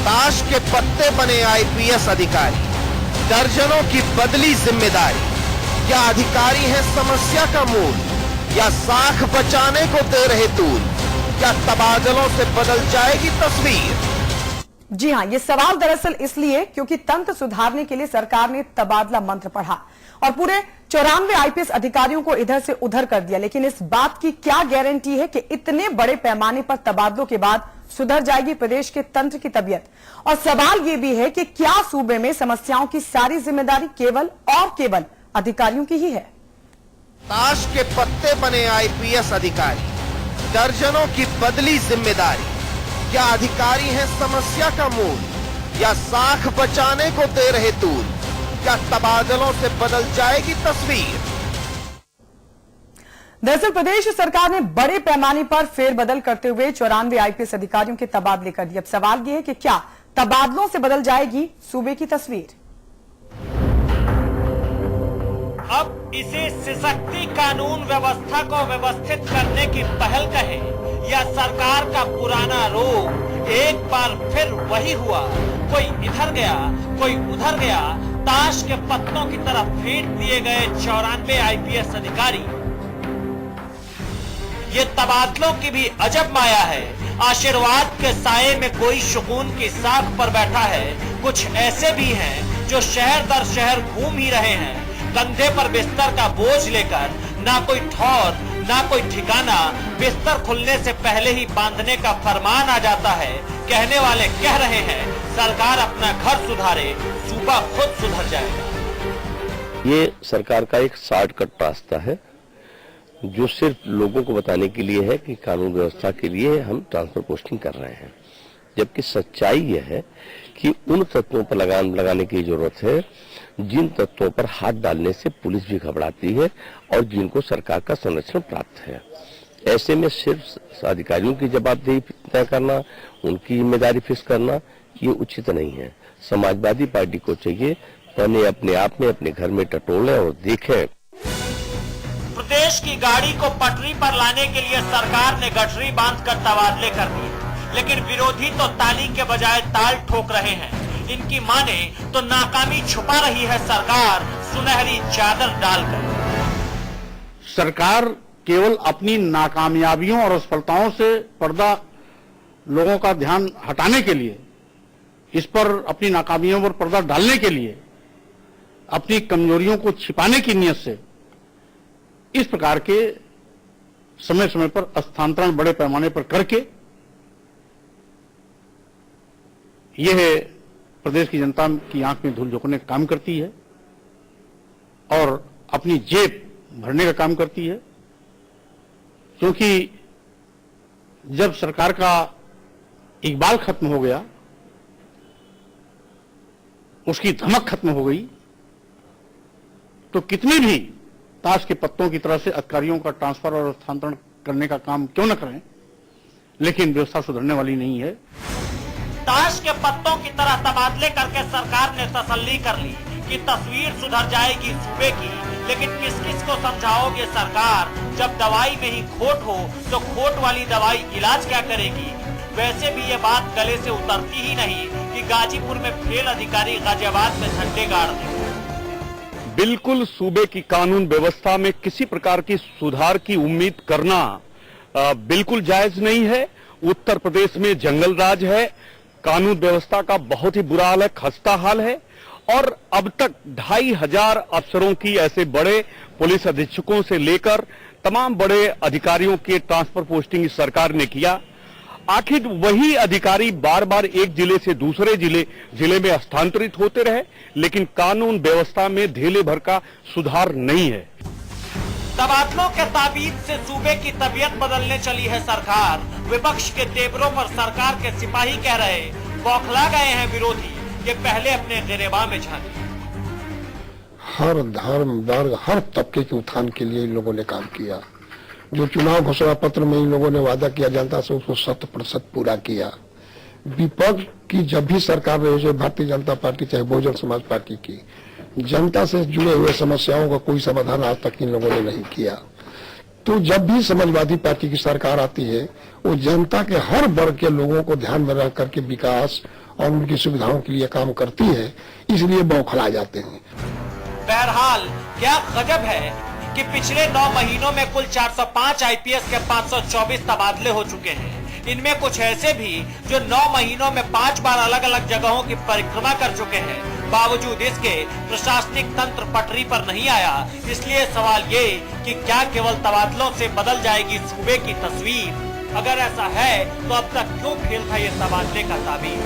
ताश के पत्ते बने आईपीएस अधिकारी, दर्जनों की बदली जिम्मेदारी। क्या अधिकारी हैं समस्या का मूल या साख बचाने को दे रहे तूल? क्या तबादलों से बदल जाएगी तस्वीर? जी हां, ये सवाल दरअसल इसलिए क्योंकि तंत्र सुधारने के लिए सरकार ने तबादला मंत्र पढ़ा और पूरे 94 आईपीएस अधिकारियों को इधर से उधर कर दिया। लेकिन इस बात की क्या गारंटी है कि इतने बड़े पैमाने पर तबादलों के बाद सुधर जाएगी प्रदेश के तंत्र की तबीयत? और सवाल ये भी है कि क्या सूबे में समस्याओं की सारी जिम्मेदारी केवल और केवल अधिकारियों की ही है? ताश के पत्ते बने आईपीएस अधिकारी, दर्जनों की बदली जिम्मेदारी। क्या अधिकारी हैं समस्या का मूल या साख बचाने को दे रहे तूल? क्या तबादलों से बदल जाएगी तस्वीर? दरअसल प्रदेश सरकार ने बड़े पैमाने पर फेरबदल करते हुए 94 आईपीएस अधिकारियों के तबादले कर दिए। अब सवाल यह है कि क्या तबादलों से बदल जाएगी सूबे की तस्वीर? अब इसे सशक्ति कानून व्यवस्था को व्यवस्थित करने की पहल कहे या सरकार का पुराना रोग एक बार फिर वही हुआ, कोई इधर गया कोई उधर गया, ताश के पत्तों की तरफ फेंक दिए गए 94 आईपीएस अधिकारी। ये तबादलों की भी अजब माया है। आशीर्वाद के साये में कोई सुकून की साख पर बैठा है। कुछ ऐसे भी हैं जो शहर दर शहर घूम ही रहे हैं, कंधे पर बिस्तर का बोझ लेकर। ना कोई ठौर ना कोई ठिकाना, बिस्तर खुलने से पहले ही बांधने का फरमान आ जाता है। कहने वाले कह रहे हैं सरकार अपना घर सुधारे, सूबा खुद सुधर जाएगा। ये सरकार का एक शॉर्टकट रास्ता है जो सिर्फ लोगों को बताने के लिए है कि कानून व्यवस्था के लिए हम ट्रांसफर पोस्टिंग कर रहे हैं, जबकि सच्चाई यह है कि उन तत्वों पर लगाम लगाने की जरूरत है जिन तत्वों पर हाथ डालने से पुलिस भी घबराती है और जिनको सरकार का संरक्षण प्राप्त है। ऐसे में सिर्फ अधिकारियों की जवाबदेही तय करना, उनकी जिम्मेदारी फिक्स करना, ये उचित नहीं है। समाजवादी पार्टी को चाहिए पहले अपने आप में अपने घर में टटोलें और देखें। प्रदेश की गाड़ी को पटरी पर लाने के लिए सरकार ने गठरी बांधकर तबादले कर दिए, लेकिन विरोधी तो ताली के बजाय ताल ठोक रहे हैं। इनकी माने तो नाकामी छुपा रही है सरकार सुनहरी चादर डालकर। सरकार केवल अपनी नाकामयाबियों और असफलताओं से पर्दा लोगों का ध्यान हटाने के लिए, इस पर अपनी नाकामियों पर पर्दा डालने के लिए, अपनी कमजोरियों को छिपाने की नीयत से इस प्रकार के समय समय पर स्थानांतरण बड़े पैमाने पर करके यह प्रदेश की जनता की आंख में धूल झोंकने का काम करती है और अपनी जेब भरने का काम करती है। क्योंकि जब सरकार का इकबाल खत्म हो गया, उसकी धमक खत्म हो गई, तो कितने भी ताश के पत्तों की तरह से अधिकारियों का ट्रांसफर और स्थानांतरण करने का काम क्यों न करें, लेकिन व्यवस्था सुधरने वाली नहीं है। ताश के पत्तों की तरह तबादले करके सरकार ने तसल्ली कर ली कि तस्वीर सुधर जाएगी सूबे की, लेकिन किस किस को समझाओगे सरकार? जब दवाई में ही खोट हो तो खोट वाली दवाई इलाज क्या करेगी? वैसे भी ये बात गले से उतरती ही नहीं कि गाजीपुर में फेल अधिकारी गाजियाबाद में झंडे गाड़ देंगे। बिल्कुल सूबे की कानून व्यवस्था में किसी प्रकार की सुधार की उम्मीद करना बिल्कुल जायज नहीं है। उत्तर प्रदेश में जंगल राज है, कानून व्यवस्था का बहुत ही बुरा हाल है, खस्ता हाल है और अब तक 2500 अफसरों की, ऐसे बड़े पुलिस अधीक्षकों से लेकर तमाम बड़े अधिकारियों के ट्रांसफर पोस्टिंग इस सरकार ने किया। आखिर वही अधिकारी बार बार एक जिले से दूसरे जिले में हस्तांतरित होते रहे, लेकिन कानून व्यवस्था में धेले भर का सुधार नहीं है। तबादलों के ताबीज से सूबे की तबीयत बदलने चली है सरकार। विपक्ष के तेवरों पर सरकार के सिपाही कह रहे, बौखला गए हैं विरोधी, ये पहले अपने गिरेबान में झांके। हर धर्म वर्ग हर तबके के उत्थान के लिए इन लोगों ने काम किया। जो चुनाव घोषणा पत्र में इन लोगों ने वादा किया जनता से, उसको 100% पूरा किया। विपक्ष की जब भी सरकार रही है, भारतीय जनता पार्टी चाहे बहुजन समाज पार्टी की, जनता से जुड़े हुए समस्याओं का कोई समाधान आज तक इन लोगों ने नहीं किया। तो जब भी समाजवादी पार्टी की सरकार आती है, वो जनता के हर वर्ग के लोगों को ध्यान में रख करके विकास और उनकी सुविधाओं के लिए काम करती है, इसलिए बौखला जाते हैं। बहरहाल क्या गजब है कि पिछले 9 महीनों में कुल 405 आईपीएस के 524 तबादले हो चुके हैं। इनमें कुछ ऐसे भी जो 9 महीनों में 5 बार अलग अलग जगहों की परिक्रमा कर चुके हैं। बावजूद इसके प्रशासनिक तंत्र पटरी पर नहीं आया। इसलिए सवाल ये कि क्या केवल तबादलों से बदल जाएगी सूबे की तस्वीर? अगर ऐसा है तो अब तक क्यों खेल था ये तबादले का ताबीर?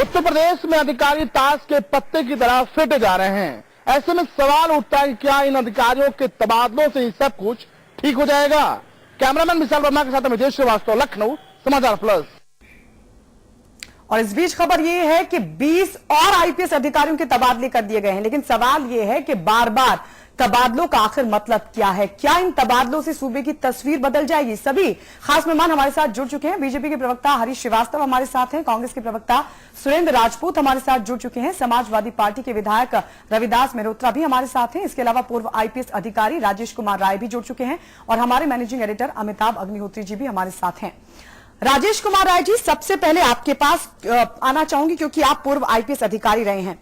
उत्तर प्रदेश में अधिकारी ताश के पत्ते की तरह फिट जा रहे हैं। ऐसे में सवाल उठता है कि क्या इन अधिकारियों के तबादलों से ही सब कुछ ठीक हो जाएगा? कैमरामैन विशाल वर्मा के साथ विजय श्रीवास्तव, लखनऊ, समाचार प्लस। और इस बीच खबर यह है कि 20 और आईपीएस अधिकारियों के तबादले कर दिए गए हैं, लेकिन सवाल यह है कि बार बार तबादलों का आखिर मतलब क्या है? क्या इन तबादलों से सूबे की तस्वीर बदल जाएगी? सभी खास मेहमान हमारे साथ जुड़ चुके हैं। बीजेपी के प्रवक्ता हरीश श्रीवास्तव हमारे साथ हैं, कांग्रेस के प्रवक्ता सुरेंद्र राजपूत हमारे साथ जुड़ चुके हैं, समाजवादी पार्टी के विधायक रविदास मेहरोत्रा भी हमारे साथ हैं। इसके अलावा पूर्व आईपीएस अधिकारी राजेश कुमार राय भी जुड़ चुके हैं और हमारे मैनेजिंग एडिटर अमिताभ अग्निहोत्री जी भी हमारे साथ हैं। राजेश कुमार राय जी, सबसे पहले आपके पास आना चाहूंगी क्योंकि आप पूर्व आईपीएस अधिकारी रहे हैं।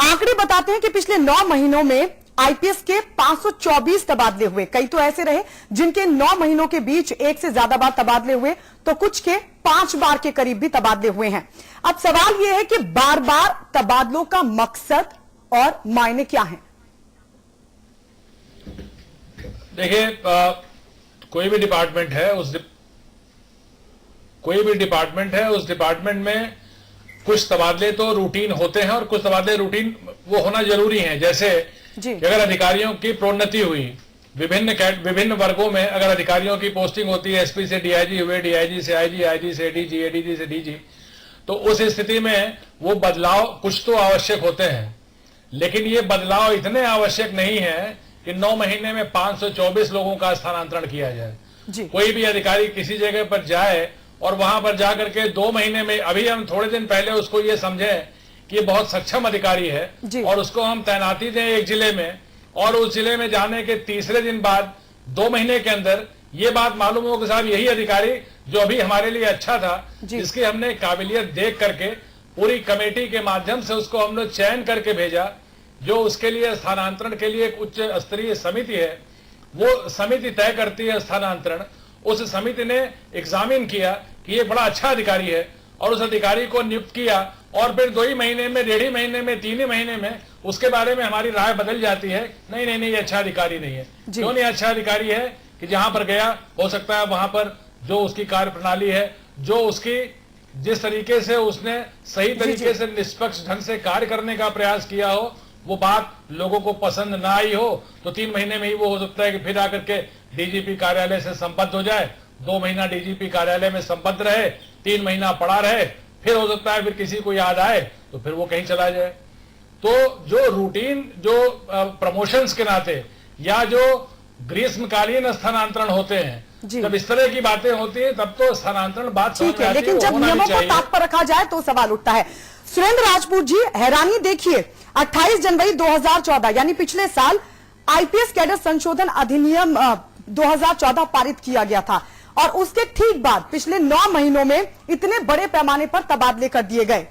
आंकड़े बताते हैं कि पिछले 9 महीनों में आईपीएस के 524 तबादले हुए। कई तो ऐसे रहे जिनके 9 महीनों के बीच एक से ज्यादा बार तबादले हुए, तो कुछ के 5 बार के करीब भी तबादले हुए हैं। अब सवाल यह है कि बार बार तबादलों का मकसद और मायने क्या हैं? देखिए, कोई भी डिपार्टमेंट है, उस डिपार्टमेंट में कुछ तबादले तो रूटीन होते हैं और कुछ तबादले रूटीन वो होना जरूरी है। जैसे कि अगर अधिकारियों की प्रोन्नति हुई, विभिन्न वर्गों में अगर अधिकारियों की पोस्टिंग होती है, एसपी से डीआईजी हुए, डीआईजी से आईजी, आईजी से एडीजी, एडीजी से डीजी, तो उस स्थिति में वो बदलाव कुछ तो आवश्यक होते हैं। लेकिन ये बदलाव इतने आवश्यक नहीं है कि 9 महीने में 524 लोगों का स्थानांतरण किया जाए। कोई भी अधिकारी किसी जगह पर जाए और वहां पर जाकर के 2 महीने में, अभी हम थोड़े दिन पहले उसको ये समझे कि ये बहुत सक्षम अधिकारी है और उसको हम तैनाती दें एक जिले में, और उस जिले में जाने के तीसरे दिन बाद 2 महीने के अंदर ये बात मालूम हो कि साहब यही अधिकारी जो अभी हमारे लिए अच्छा था, जिसकी हमने काबिलियत देख करके पूरी कमेटी के माध्यम से उसको हमने चयन करके भेजा, जो उसके लिए स्थानांतरण के लिए एक उच्च स्तरीय समिति है, वो समिति तय करती है स्थानांतरण। उस समिति ने एग्जामिन किया कि ये बड़ा अच्छा अधिकारी है और उस अधिकारी को नियुक्त किया, और फिर 2 ही महीने में, 1.5 महीने में, 3 ही महीने में उसके बारे में हमारी राय बदल जाती है, नहीं नहीं नहीं ये अच्छा अधिकारी नहीं है। क्यों नहीं अच्छा अधिकारी है? कि जहां पर गया हो सकता है वहां पर जो उसकी कार्य प्रणाली है, जो उसकी जिस तरीके से उसने सही तरीके से निष्पक्ष ढंग से कार्य करने का प्रयास किया हो, वो बात लोगों को पसंद ना आई हो, तो 3 महीने में ही वो हो सकता है कि फिर आकर के डीजीपी कार्यालय से संबद्ध हो जाए, 2 महीना डीजीपी कार्यालय में संबद्ध रहे, 3 महीना पड़ा रहे, फिर हो सकता है फिर किसी को याद आए तो फिर वो कहीं चला जाए। तो जो रूटीन, जो प्रमोशंस के नाते या जो ग्रीष्मकालीन स्थानांतरण होते हैं, जब इस तरह की बातें होती है तब तो स्थानांतरण बात ठीक है, लेकिन जब नियमों को ताक पर रखा जाए तो सवाल उठता है। सुरेंद्र राजपूत जी, हैरानी देखिए, 28 जनवरी 2014 यानी पिछले साल आईपीएस कैडर संशोधन अधिनियम 2014 पारित किया गया था और उसके ठीक बाद पिछले 9 महीनों में इतने बड़े पैमाने पर तबादले कर दिए गए।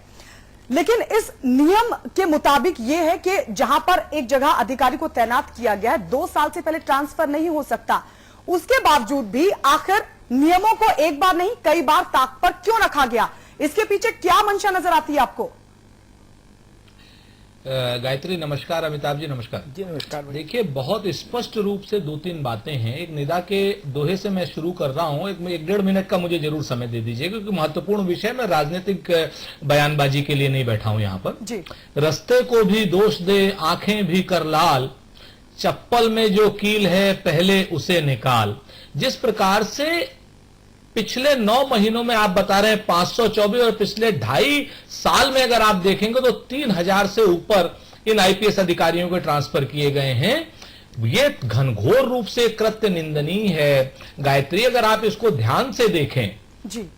लेकिन इस नियम के मुताबिक यह है कि जहां पर एक जगह अधिकारी को तैनात किया गया है, 2 साल से पहले ट्रांसफर नहीं हो सकता। उसके बावजूद भी आखिर नियमों को एक बार नहीं कई बार ताक पर क्यों रखा गया? इसके पीछे क्या मंशा नजर आती है आपको? गायत्री नमस्कार, अमिताभ जी नमस्कार। जी नमस्कार। देखिए, बहुत स्पष्ट रूप से 2-3 बातें हैं। एक निदा के दोहे से मैं शुरू कर रहा हूं, एक 1.5 मिनट का मुझे जरूर समय दे दीजिए क्योंकि महत्वपूर्ण विषय में राजनीतिक बयानबाजी के लिए नहीं बैठा हूं यहाँ पर जी। रस्ते को भी दोष दे, आंखें भी कर लाल, चप्पल में जो कील है पहले उसे निकाल। जिस प्रकार से पिछले 9 महीनों में आप बता रहे हैं 524 और पिछले 2.5 साल में अगर आप देखेंगे तो 3000 से ऊपर इन आईपीएस अधिकारियों के ट्रांसफर किए गए हैं। ये घनघोर रूप से कृत्य निंदनीय है। गायत्री, अगर आप इसको ध्यान से देखें जी,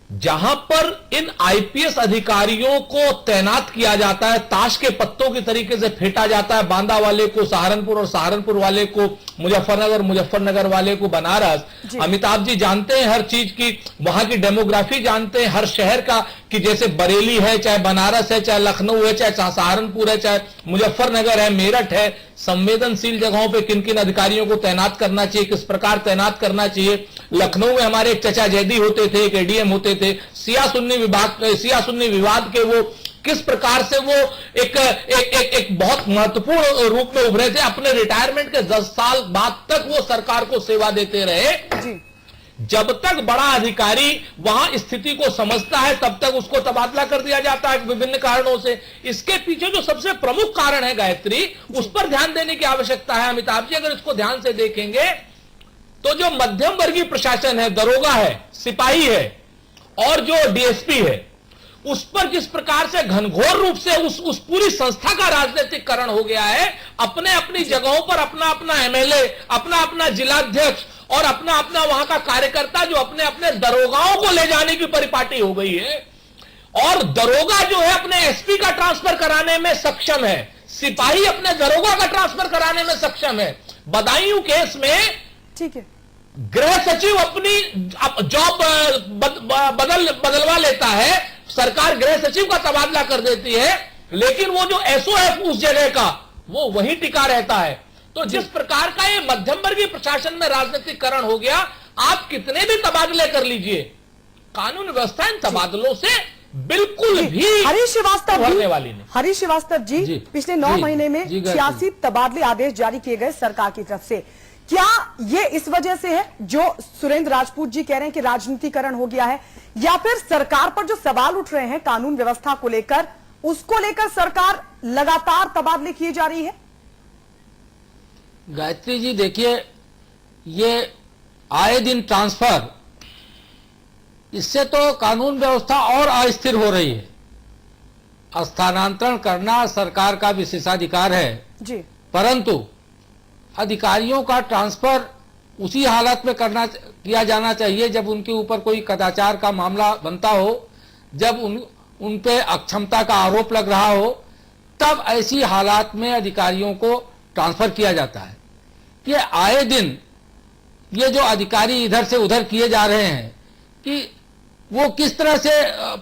जहां पर इन आईपीएस अधिकारियों को तैनात किया जाता है, ताश के पत्तों की तरीके से फेंटा जाता है, बांदा वाले को सहारनपुर और सहारनपुर वाले को मुजफ्फरनगर, मुजफ्फरनगर वाले को बनारस। अमिताभ जी जानते हैं हर चीज की, वहां की डेमोग्राफी जानते हैं हर शहर का, कि जैसे बरेली है, चाहे बनारस है, चाहे लखनऊ है, चाहे सहारनपुर है, चाहे मुजफ्फरनगर है, मेरठ है, संवेदनशील जगहों पे किन किन अधिकारियों को तैनात करना चाहिए, किस प्रकार तैनात करना चाहिए। लखनऊ में हमारे एक चचा जैदी होते थे, एक एडीएम होते थे, सिया सुन्नी विवाद के वो किस प्रकार से वो एक बहुत महत्वपूर्ण रूप में उभरे थे। अपने रिटायरमेंट के 10 साल बाद तक वो सरकार को सेवा देते रहे जी। जब तक बड़ा अधिकारी वहां स्थिति को समझता है तब तक उसको तबादला कर दिया जाता है विभिन्न कारणों से। इसके पीछे जो सबसे प्रमुख कारण है गायत्री, उस पर ध्यान देने की आवश्यकता है। अमिताभ जी अगर इसको ध्यान से देखेंगे तो जो मध्यम वर्गीय प्रशासन है, दरोगा है, सिपाही है और जो डीएसपी है, उस पर जिस प्रकार से घनघोर रूप से उस पूरी संस्था का राजनीतिकरण हो गया है। अपने अपनी जगहों पर अपना अपना एमएलए, अपना अपना जिलाध्यक्ष और अपना अपना वहां का कार्यकर्ता जो अपने अपने दरोगाओं को ले जाने की परिपाटी हो गई है। और दरोगा जो है अपने एसपी का ट्रांसफर कराने में सक्षम है, सिपाही अपने दरोगा का ट्रांसफर कराने में सक्षम है। बदायूं केस में ठीक है, गृह सचिव अपनी जॉब बदलवा लेता है, सरकार गृह सचिव का तबादला कर देती है, लेकिन वो जो एसओएफ उस जगह का वो वही टिका रहता है। तो जिस प्रकार का ये मध्यम वर्गीय प्रशासन में राजनीतिकरण हो गया, आप कितने भी तबादले कर लीजिए, कानून व्यवस्था इन तबादलों से बिल्कुल भी हरीश श्रीवास्तव उभरने वाली नहीं। हरीश श्रीवास्तव जी, पिछले 9 महीने में 86 तबादले आदेश जारी किए गए सरकार की तरफ से। क्या ये इस वजह से है जो सुरेंद्र राजपूत जी कह रहे हैं कि राजनीतिकरण हो गया है, या फिर सरकार पर जो सवाल उठ रहे हैं कानून व्यवस्था को लेकर, उसको लेकर सरकार लगातार तबादले किए जा रही है? गायत्री जी देखिए, ये आए दिन ट्रांसफर, इससे तो कानून व्यवस्था और अस्थिर हो रही है। स्थानांतरण करना सरकार का विशेषाधिकार है जी, परंतु अधिकारियों का ट्रांसफर उसी हालत में किया जाना चाहिए जब उनके ऊपर कोई कदाचार का मामला बनता हो, जब उन पे अक्षमता का आरोप लग रहा हो, तब ऐसी हालात में अधिकारियों को ट्रांसफर किया जाता है। ये आए दिन ये जो अधिकारी इधर से उधर किए जा रहे हैं कि वो किस तरह से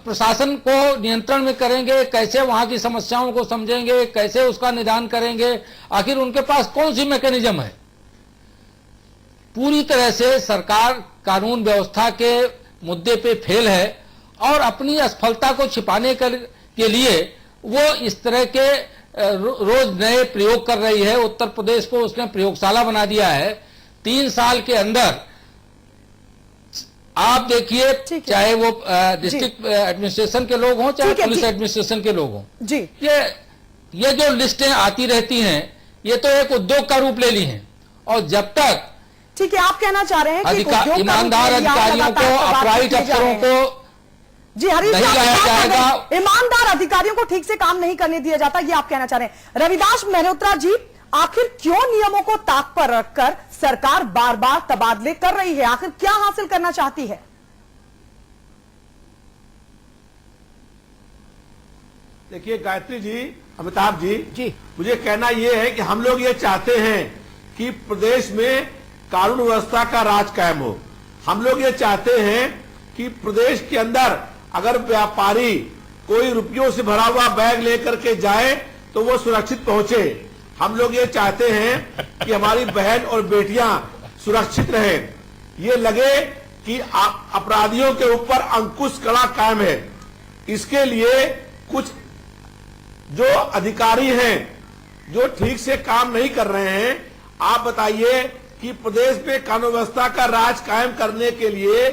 प्रशासन को नियंत्रण में करेंगे, कैसे वहां की समस्याओं को समझेंगे, कैसे उसका निदान करेंगे, आखिर उनके पास कौन सी मैकेनिज्म है। पूरी तरह से सरकार कानून व्यवस्था के मुद्दे पे फेल है और अपनी असफलता को छिपाने के लिए वो इस तरह के रोज नए प्रयोग कर रही है। उत्तर प्रदेश को उसने प्रयोगशाला बना दिया है। 3 साल के अंदर आप देखिए, चाहे वो डिस्ट्रिक्ट एडमिनिस्ट्रेशन के लोग हों, चाहे पुलिस एडमिनिस्ट्रेशन के लोग हों जी, ये जो लिस्टें आती रहती हैं, ये तो एक उद्योग का रूप ले ली हैं। और जब तक ठीक है, आप कहना चाह रहे हैं कि ईमानदार अधिकारियों को, अपराइट अफसरों को जी हरीश जाएगा, ईमानदार अधिकारियों को ठीक से काम नहीं करने दिया जाता, ये आप कहना चाह रहे हैं। रविदास मेहरोत्रा जी, आखिर क्यों नियमों को ताक पर रखकर सरकार बार बार तबादले कर रही है? आखिर क्या हासिल करना चाहती है? देखिए गायत्री जी, अमिताभ जी, मुझे कहना यह है कि हम लोग ये चाहते हैं कि प्रदेश में कानून व्यवस्था का राज कायम हो। हम लोग ये चाहते हैं कि प्रदेश के अंदर अगर व्यापारी कोई रुपयों से भरा हुआ बैग लेकर के जाए तो वो सुरक्षित पहुंचे। हम लोग ये चाहते हैं कि हमारी बहन और बेटियां सुरक्षित रहें। ये लगे कि अपराधियों के ऊपर अंकुश कड़ा कायम है। इसके लिए कुछ जो अधिकारी हैं जो ठीक से काम नहीं कर रहे हैं, आप बताइए कि प्रदेश में कानून व्यवस्था का राज कायम करने के लिए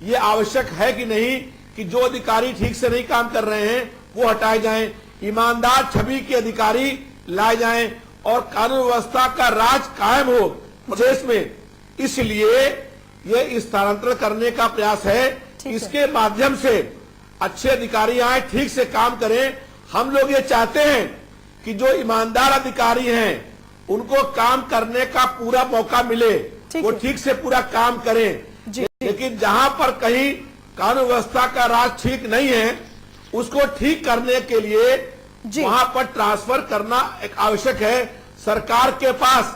ये आवश्यक है कि नहीं कि जो अधिकारी ठीक से नहीं काम कर रहे हैं वो हटाए जाएं, ईमानदार छवि के अधिकारी लाए जाएं और कानून व्यवस्था का राज कायम हो प्रदेश में। इसलिए ये स्थानांतरण करने का प्रयास है। इसके माध्यम से अच्छे अधिकारी आए, ठीक से काम करें। हम लोग ये चाहते हैं कि जो ईमानदार अधिकारी हैं उनको काम करने का पूरा मौका मिले, वो ठीक से पूरा काम करें। लेकिन जहां पर कहीं कानून व्यवस्था का राज ठीक नहीं है, उसको ठीक करने के लिए वहां पर ट्रांसफर करना एक आवश्यक है। सरकार के पास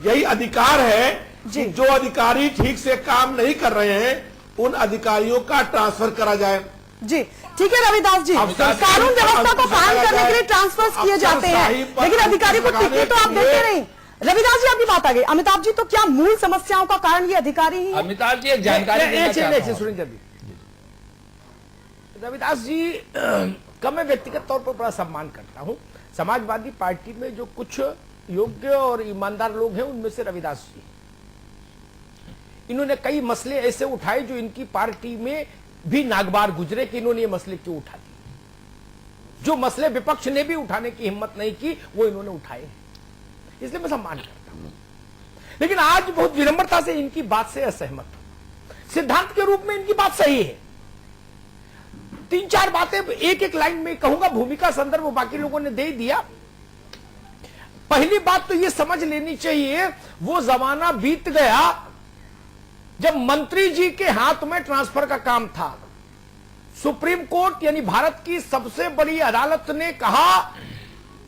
यही अधिकार है कि जो अधिकारी ठीक से काम नहीं कर रहे हैं उन अधिकारियों का ट्रांसफर करा जाए। जी ठीक है रविदास जी, कानून व्यवस्था को कायम करने के लिए ट्रांसफर किए जाते हैं, लेकिन अधिकारी को टिकट तो आप देते नहीं। रविदास जी आपकी बात आ गई। अमिताभ जी, तो क्या मूल समस्याओं का कारण ये अधिकारी ही? अमिताभ जी एक जानकारी रविदास जी का मैं व्यक्तिगत तौर पर बड़ा सम्मान करता हूं। समाजवादी पार्टी में जो कुछ योग्य और ईमानदार लोग हैं उनमें से रविदास जी, इन्होंने कई मसले ऐसे उठाए जो इनकी पार्टी में भी नागबार गुजरे कि इन्होंने ये मसले क्यों उठा दिए। जो मसले विपक्ष ने भी उठाने की हिम्मत नहीं की वो इन्होंने उठाए, इसलिए मैं सम्मान करता हूं। लेकिन आज बहुत विनम्रता से इनकी बात से असहमत हूं। सिद्धांत के रूप में इनकी बात सही है, 3-4 बातें एक एक लाइन में कहूंगा, भूमिका संदर्भ बाकी लोगों ने दे दिया। पहली बात तो यह समझ लेनी चाहिए वो जमाना बीत गया जब मंत्री जी के हाथ में ट्रांसफर का काम था। सुप्रीम कोर्ट यानी भारत की सबसे बड़ी अदालत ने कहा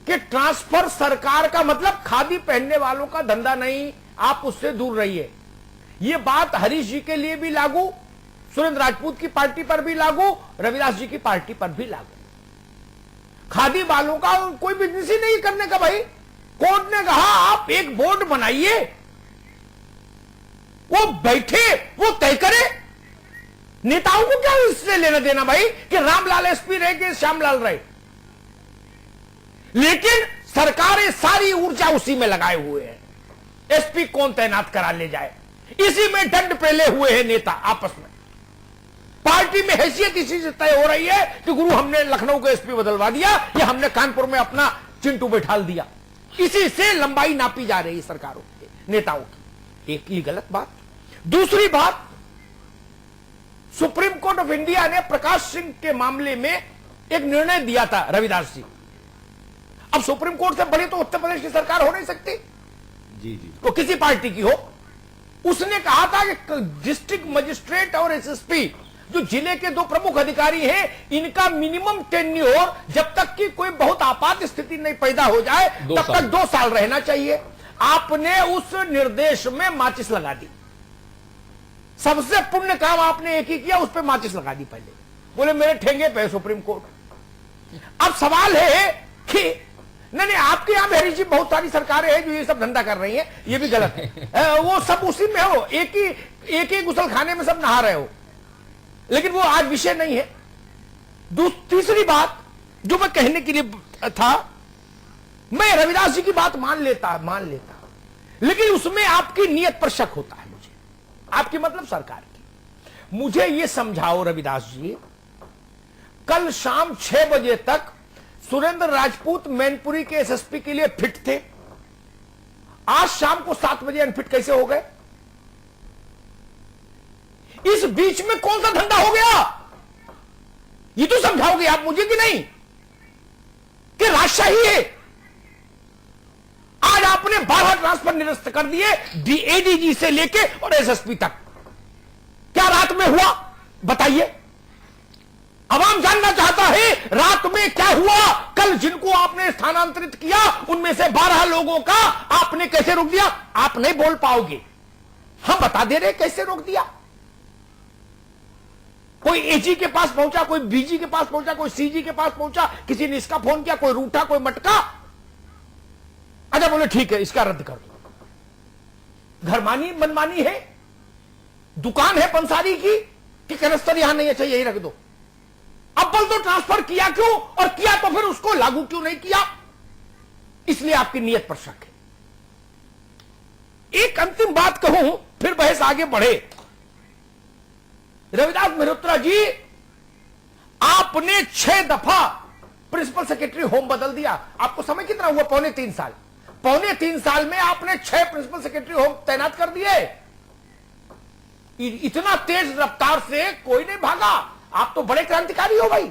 कि ट्रांसफर सरकार का मतलब खादी पहनने वालों का धंधा नहीं, आप उससे दूर रहिए। यह बात हरीश जी के लिए भी लागू, सुरेंद्र राजपूत की पार्टी पर भी लागू, रविदास जी की पार्टी पर भी लागू। खादी वालों का कोई बिजनेस ही नहीं करने का भाई। कोर्ट ने कहा आप एक बोर्ड बनाइए, वो बैठे वो तय करे। नेताओं को क्या इससे लेना देना भाई कि रामलाल एसपी रहे कि श्यामलाल रहे। लेकिन सरकारें सारी ऊर्जा उसी में लगाए हुए हैं, एसपी कौन तैनात करा ले जाए, इसी में दंड पेले हुए हैं नेता आपस में। पार्टी में हैसियत इसी से तय हो रही है कि गुरु हमने लखनऊ को एसपी बदलवा दिया या हमने कानपुर में अपना चिंटू बैठाल दिया। इसी से लंबाई नापी जा रही है सरकारों के नेताओं की। एक ही गलत बात। दूसरी बात, सुप्रीम कोर्ट ऑफ इंडिया ने प्रकाश सिंह के मामले में एक निर्णय दिया था रविदास जी। अब सुप्रीम कोर्ट से बड़ी तो उत्तर प्रदेश की सरकार हो नहीं सकती, जी जी, वो किसी पार्टी की हो। उसने कहा था कि डिस्ट्रिक्ट मजिस्ट्रेट और एसएसपी जो जिले के 2 प्रमुख अधिकारी हैं, इनका मिनिमम टेन्योर जब तक कि कोई बहुत आपात स्थिति नहीं पैदा हो जाए तब तक 2 साल रहना चाहिए। आपने उस निर्देश में माचिस लगा दी। सबसे पुण्य काम आपने एक ही किया, उस पर माचिस लगा दी। पहले बोले मेरे ठेंगे पे सुप्रीम कोर्ट। अब सवाल है कि नहीं आपके यहां भी हरीश जी बहुत सारी सरकारें हैं जो ये सब धंधा कर रही हैं, ये भी गलत है। वो सब उसी में हो, एक ही गुसल खाने में सब नहा रहे हो, लेकिन वो आज विषय नहीं है। तीसरी बात जो मैं कहने के लिए था, मैं रविदास जी की बात मान लेता, लेकिन उसमें आपकी नीयत पर शक होता है मुझे, आपकी मतलब सरकार की। मुझे ये समझाओ रविदास जी, कल शाम 6 बजे तक सुरेंद्र राजपूत मैनपुरी के एसएसपी के लिए फिट थे, आज शाम को 7 बजे अनफिट कैसे हो गए? इस बीच में कौन सा धंधा हो गया? ये तो समझाओगे आप मुझे कि नहीं कि राजशाही है? आज आपने 12 ट्रांसफर निरस्त कर दिए, एडीजी से लेके और एसएसपी तक। क्या रात में हुआ बताइए? आवाम जानना चाहता है रात में क्या हुआ। कल जिनको आपने स्थानांतरित किया उनमें से 12 लोगों का आपने कैसे रोक दिया? आप नहीं बोल पाओगे, हम बता दे रहे कैसे रोक दिया। कोई एजी के पास पहुंचा, कोई बीजी के पास पहुंचा, कोई सीजी के पास पहुंचा, किसी ने इसका फोन किया, कोई रूठा, कोई मटका। अच्छा बोले ठीक है इसका रद्द कर दो। घरमानी मनमानी है, दुकान है पंसारी की कि कनस्तर यहां नहीं है, चाहिए यही रख दो। अव्वल तो ट्रांसफर किया क्यों, और किया तो फिर उसको लागू क्यों नहीं किया? इसलिए आपकी नीयत पर शक है। एक अंतिम बात कहूं फिर बहस आगे बढ़े। रविदास मेहरोत्रा जी, आपने 6 दफा प्रिंसिपल सेक्रेटरी होम बदल दिया। आपको समय कितना हुआ? 3.25 साल। 3.25 साल में आपने 6 प्रिंसिपल सेक्रेटरी होम तैनात कर दिए। इतना तेज रफ्तार से कोई नहीं भागा। आप तो बड़े क्रांतिकारी हो भाई,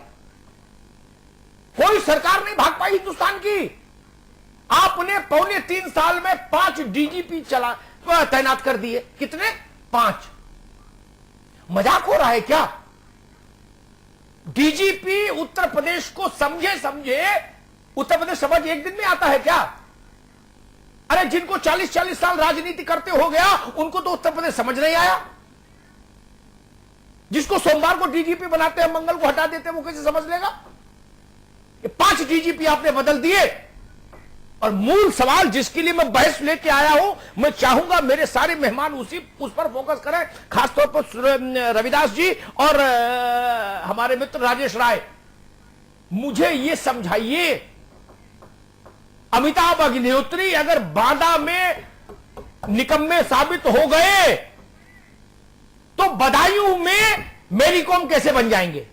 कोई सरकार नहीं भाग पाई हिंदुस्तान की। आपने 3.25 साल में 5 डीजीपी तैनात कर दिए। कितने? 5। मजाक हो रहा है क्या? डीजीपी उत्तर प्रदेश को समझे उत्तर प्रदेश समझ एक दिन में आता है क्या? अरे जिनको 40-40 साल राजनीति करते हो गया उनको तो उत्तर प्रदेश समझ नहीं आया। जिसको सोमवार को डीजीपी बनाते हैं मंगल को हटा देते हैं, वो कैसे समझ लेगा? ये 5 डीजीपी आपने बदल दिए। और मूल सवाल जिसके लिए मैं बहस लेके आया हूं, मैं चाहूंगा मेरे सारे मेहमान उस पर फोकस करें, खासतौर पर रविदास जी और हमारे मित्र राजेश राय। मुझे ये समझाइए, अमिताभ अग्निहोत्री अगर बांदा में निकम्मे साबित हो गए तो बदायूं में मेरी कॉम कैसे बन जाएंगे?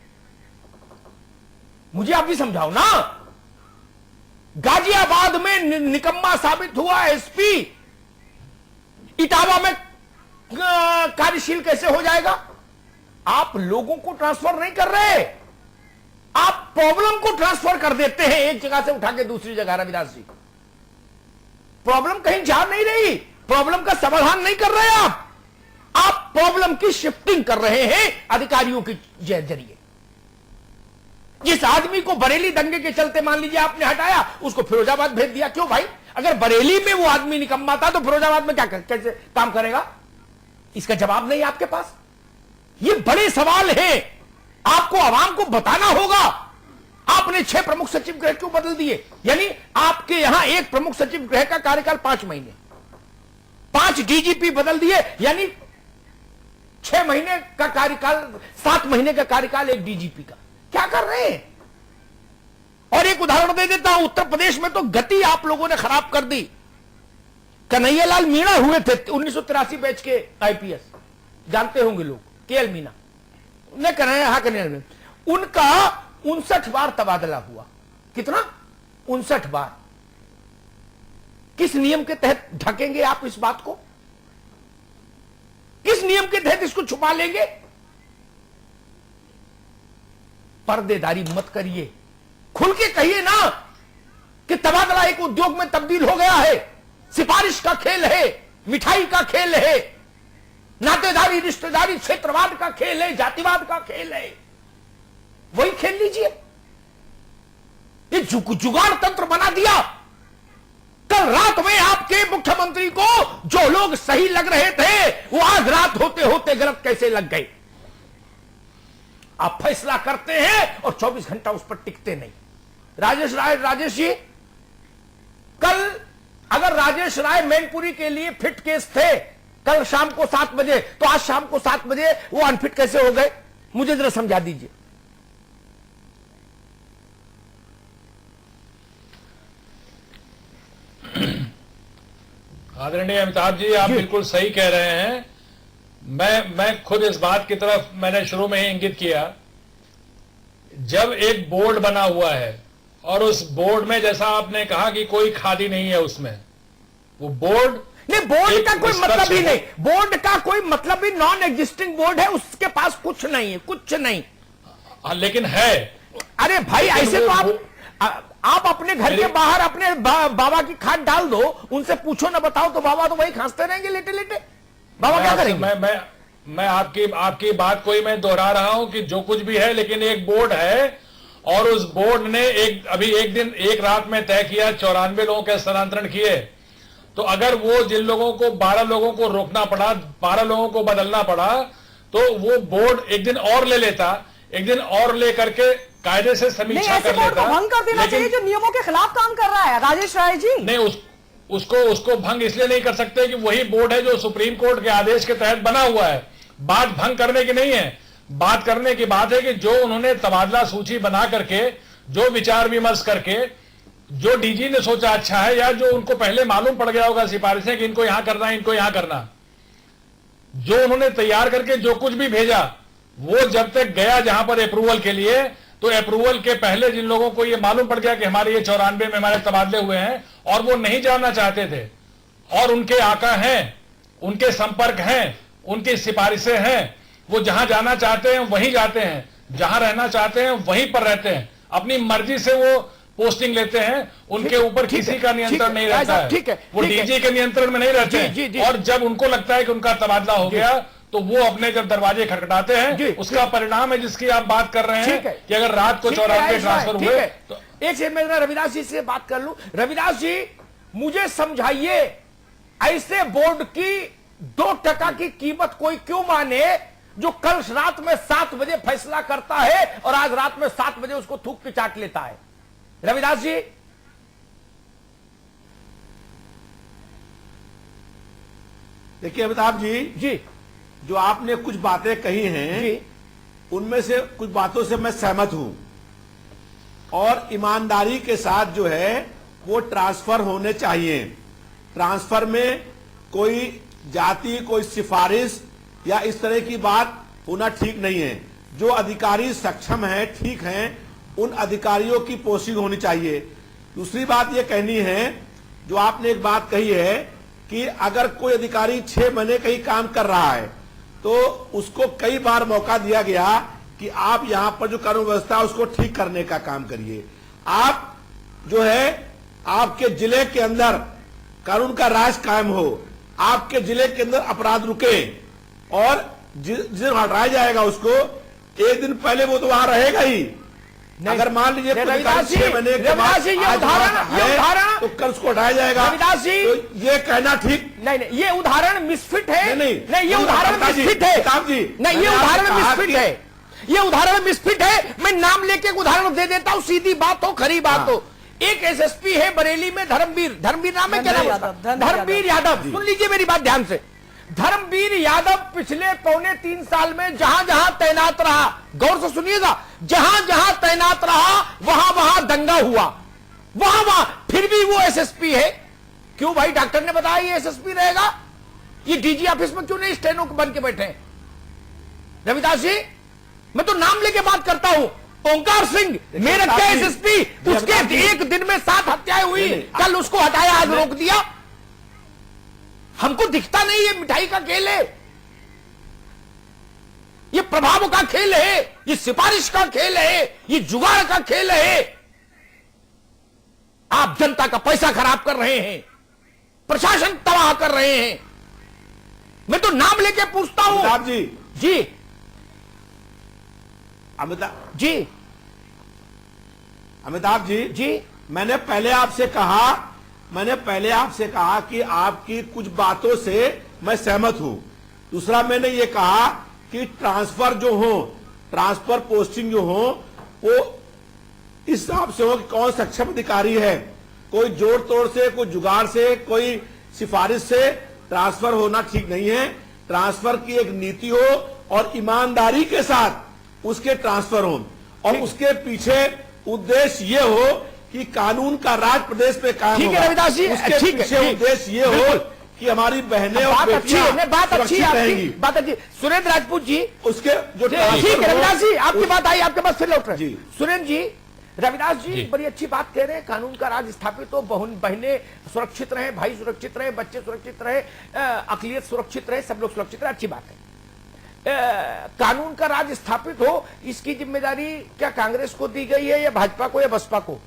मुझे आप भी समझाओ ना। गाजियाबाद में निकम्मा साबित हुआ एसपी, इटावा में कार्यशील कैसे हो जाएगा? आप लोगों को ट्रांसफर नहीं कर रहे, आप प्रॉब्लम को ट्रांसफर कर देते हैं एक जगह से उठा के दूसरी जगह। रविदास जी, प्रॉब्लम कहीं जा नहीं रही, प्रॉब्लम का समाधान नहीं कर रहे आप प्रॉब्लम की शिफ्टिंग कर रहे हैं अधिकारियों के जरिए। जिस आदमी को बरेली दंगे के चलते मान लीजिए आपने हटाया, उसको फिरोजाबाद भेज दिया। क्यों भाई? अगर बरेली में वो आदमी निकम्मा था तो फिरोजाबाद में कैसे काम करेगा? इसका जवाब नहीं आपके पास। ये बड़े सवाल हैं, आपको आवाम को बताना होगा। आपने 6 प्रमुख सचिव गृह क्यों बदल दिए? यानी आपके यहां एक प्रमुख सचिव गृह का कार्यकाल 5 महीने, 5 डीजीपी बदल दिए, यानी 6 महीने का कार्यकाल, 7 महीने का कार्यकाल एक डीजीपी का। क्या कर रहे हैं? और एक उदाहरण दे देता हूं, उत्तर प्रदेश में तो गति आप लोगों ने खराब कर दी। कन्हैयालाल मीणा हुए थे 1983 बैच के आईपीएस, जानते होंगे लोग, केएल मीणा ने कन्हैयालाल में उनका 59 बार तबादला हुआ। कितना? 59 बार। किस नियम के तहत ढकेंगे आप इस बात को? किस नियम के तहत इसको छुपा लेंगे? पर्देदारी मत करिए, खुल के कहिए ना कि तबादला एक उद्योग में तब्दील हो गया है, सिफारिश का खेल है, मिठाई का खेल है, नातेदारी रिश्तेदारी क्षेत्रवाद का खेल है, जातिवाद का खेल है। वही खेल लीजिए। ये जुगाड़ तंत्र बना दिया। कल रात में आपके मुख्यमंत्री को जो लोग सही लग रहे थे वो आज रात होते होते गलत कैसे लग गए? आप फैसला करते हैं और 24 घंटा उस पर टिकते नहीं। राजेश जी, कल अगर राजेश राय मैनपुरी के लिए फिट केस थे कल शाम को 7 बजे, तो आज शाम को 7 बजे वो अनफिट कैसे हो गए? मुझे जरा समझा दीजिए। आदरणीय अमिताभ जी, आप बिल्कुल सही कह रहे हैं। मैं खुद इस बात की तरफ मैंने शुरू में ही इंगित किया। जब एक बोर्ड बना हुआ है और उस बोर्ड में, जैसा आपने कहा कि कोई खादी नहीं है उसमें, वो बोर्ड नहीं, बोर्ड का कोई मतलब ही नहीं, बोर्ड का कोई मतलब ही नॉन एग्जिस्टिंग बोर्ड है, उसके पास कुछ नहीं है, कुछ नहीं। लेकिन है। अरे भाई, ऐसे तो आप अपने घर के बाहर अपने बाबा की खाद डाल दो, उनसे पूछो ना, बताओ, तो बाबा तो वही खांसते रहेंगे लेटे लेटे। बाबा क्या करेंगे? मैं आपकी बात को ही मैं दोहरा रहा हूं कि जो कुछ भी है, लेकिन एक बोर्ड है और उस बोर्ड ने एक रात में तय किया 94 लोगों के स्थानांतरण किए। तो अगर वो जिन लोगों को 12 लोगों को रोकना पड़ा, 12 लोगों को बदलना पड़ा, तो वो बोर्ड एक दिन और ले लेता, एक दिन और लेकर के कायदे से समीक्षा कर लेता। भंग कर देना चाहिए जो नियमों के खिलाफ काम कर रहा है। राजेश राय जी, नहीं, उसको भंग इसलिए नहीं कर सकते कि वही बोर्ड है जो सुप्रीम कोर्ट के आदेश के तहत बना हुआ है। बात भंग करने की नहीं है, बात करने की बात है कि जो उन्होंने तबादला सूची बना करके, जो विचार विमर्श करके, जो डीजी ने सोचा अच्छा है, या जो उनको पहले मालूम पड़ गया होगा सिफारिशें कि इनको यहां करना है, इनको यहां करना, जो उन्होंने तैयार करके जो कुछ भी भेजा, वो जब तक गया जहां पर अप्रूवल के लिए, तो अप्रूवल के पहले जिन लोगों को ये मालूम पड़ गया कि हमारे ये 94 में हमारे तबादले हुए हैं और वो नहीं जाना चाहते थे, और उनके आका हैं, उनके संपर्क हैं, उनकी सिफारिशें हैं, वो जहां जाना चाहते हैं वहीं जाते हैं, जहां रहना चाहते हैं वहीं पर रहते हैं, अपनी मर्जी से वो पोस्टिंग लेते हैं, उनके ऊपर किसी का नियंत्रण नहीं रहता है, वो डीजी के नियंत्रण में नहीं रहते हैं। और जब उनको लगता है कि उनका तबादला हो गया, तो वो अपने जब दरवाजे खटखटाते हैं, उसका परिणाम है जिसकी आप बात कर रहे हैं कि अगर रात को 94 ट्रांसफर हुए तो। एक सेकंड में रविदास जी से बात कर लूं। रविदास जी, मुझे समझाइए, ऐसे बोर्ड की 2% की कीमत कोई क्यों माने जो कल रात में 7 बजे फैसला करता है और आज रात में 7 बजे उसको थूक के चाट लेता है? रविदास जी, देखिए अमिताभ जी, जो आपने कुछ बातें कही हैं उनमें से कुछ बातों से मैं सहमत हूं, और ईमानदारी के साथ जो है वो ट्रांसफर होने चाहिए। ट्रांसफर में कोई जाति, कोई सिफारिश या इस तरह की बात होना ठीक नहीं है। जो अधिकारी सक्षम हैं, ठीक हैं, उन अधिकारियों की पोस्टिंग होनी चाहिए। दूसरी बात ये कहनी है, जो आपने एक बात कही है कि अगर कोई अधिकारी 6 महीने कहीं काम कर रहा है तो उसको कई बार मौका दिया गया कि आप यहां पर जो कानून व्यवस्था है उसको ठीक करने का काम करिए। आप जो है आपके जिले के अंदर कानून का राज कायम हो, आपके जिले के अंदर अपराध रुके, और जिस हटाया जाएगा उसको एक दिन पहले वो तो वहां रहेगा ही। अगर मान लीजिए 6 महीने के बाद तो कल उसको हटाया जाएगा, तो ये कहना ठीक नहीं। ये उदाहरण मिसफिट है। नहीं, ये उदाहरण मिसफिट है। नहीं, ये उदाहरण मिसफिट है। ये उदाहरण मिसफिट है। मैं नाम लेके उदाहरण दे देता हूं, सीधी बात हो, खरी बात हो। एक एसएसपी है बरेली में, धर्मवीर नाम है, क्या नाम है? धर्मवीर यादव। सुन लीजिए मेरी बात ध्यान से। धर्मवीर यादव पिछले 3.25 साल में जहां जहां तैनात रहा, गौर से सुनिएगा, जहां जहां तैनात रहा वहां वहां दंगा हुआ, वहां वहां, फिर भी वो एसएसपी है। क्यों भाई? डॉक्टर ने बताया ये एसएसपी रहेगा। ये डीजी ऑफिस में क्यों नहीं स्टेनो बन के बैठे? रविदास जी, मैं तो नाम लेके बात करता हूं। ओंकार सिंह मेरठ के एसएसपी, उसके एक दिन में 7 हत्याएं हुई, कल उसको हटाया, आज रोक दिया। हमको दिखता नहीं ये मिठाई का खेल है, ये प्रभाव का खेल है, ये सिफारिश का खेल है, ये जुगाड़ का खेल है। आप जनता का पैसा खराब कर रहे हैं, प्रशासन तबाह कर रहे हैं। मैं तो नाम लेके पूछता हूं। अमिताभ जी, जी अमिताभ जी, अमिताभ जी, मैंने पहले आपसे कहा कि आपकी कुछ बातों से मैं सहमत हूं। दूसरा मैंने ये कहा कि ट्रांसफर जो हो, ट्रांसफर पोस्टिंग जो हो, वो इस हिसाब से हो कि कौन सक्षम अधिकारी है। कोई जोड़ तोड़ से, कोई जुगाड़ से, कोई सिफारिश से ट्रांसफर होना ठीक नहीं है। ट्रांसफर की एक नीति हो और ईमानदारी के साथ उसके ट्रांसफर हो, और उसके पीछे उद्देश्य ये हो कि कानून का राज प्रदेश पे कायम होगा। रविदास जी, उसके पीछे उद्देश्य ये हो कि हमारी बहनें और बेटियां बात अच्छी है, रहेंगी। बात अच्छी। सुरेंद्र राजपूत जी, उसके जो ठीक है रविदास जी, आपकी बात आई, आपके पास फिर लौट रहे हैं। सुरेंद्र जी, रविदास जी बड़ी अच्छी बात कह रहे हैं, कानून का राज स्थापित हो, बहनें सुरक्षित रहे, भाई सुरक्षित रहे, बच्चे सुरक्षित रहे, अकलियत सुरक्षित रहे, सब लोग सुरक्षित रहे, अच्छी बात है। कानून का राज स्थापित हो, इसकी जिम्मेदारी क्या कांग्रेस को दी गई है या भाजपा को या बसपा को?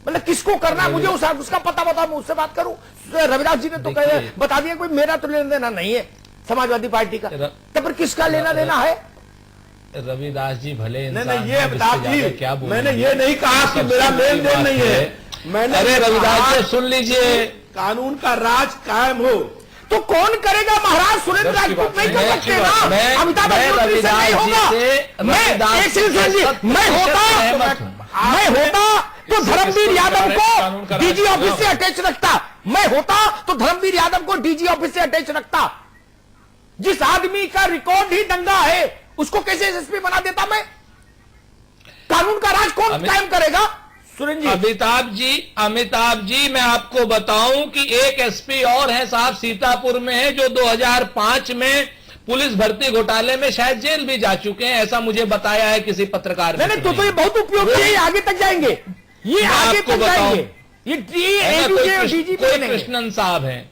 मतलब किसको करना है, मुझे उसका पता बताओ, मैं उससे बात करूं। रविदास जी ने तो बता दिया, कोई मेरा तो लेना देना नहीं है समाजवादी पार्टी का, तो फिर किसका लेना देना है? रविदास जी भले नहीं, ये अमिताभ जी, क्या मैंने ये नहीं कहा कि मेरा लेन देन नहीं है। मैंने अरे रविदास जी सुन लीजिए, कानून का राज कायम हो तो कौन करेगा महाराज? सुरेंद्र राजपूत नहीं कर सकते ना, अमिताभ बच्चन से नहीं होगा। मैं होता तो धर्मवीर यादव को डीजी ऑफिस से अटैच रखता, मैं होता तो धर्मवीर यादव को डीजी ऑफिस से अटैच रखता। जिस आदमी का रिकॉर्ड ही दंगा है उसको कैसे एसएसपी बना देता मैं? कानून का राज कौन कायम करेगा? सुरेंद्र जी, अमिताभ जी मैं आपको बताऊं कि एक एसपी और है साहब, सीतापुर में है, जो 2005 में पुलिस भर्ती घोटाले में शायद जेल भी जा चुके हैं, ऐसा मुझे बताया है किसी पत्रकार ने। तो ये बहुत उपयोगी है, आगे तक जाएंगे, ये आगे तक जाएंगे। ये कृष्णन साहब हैं।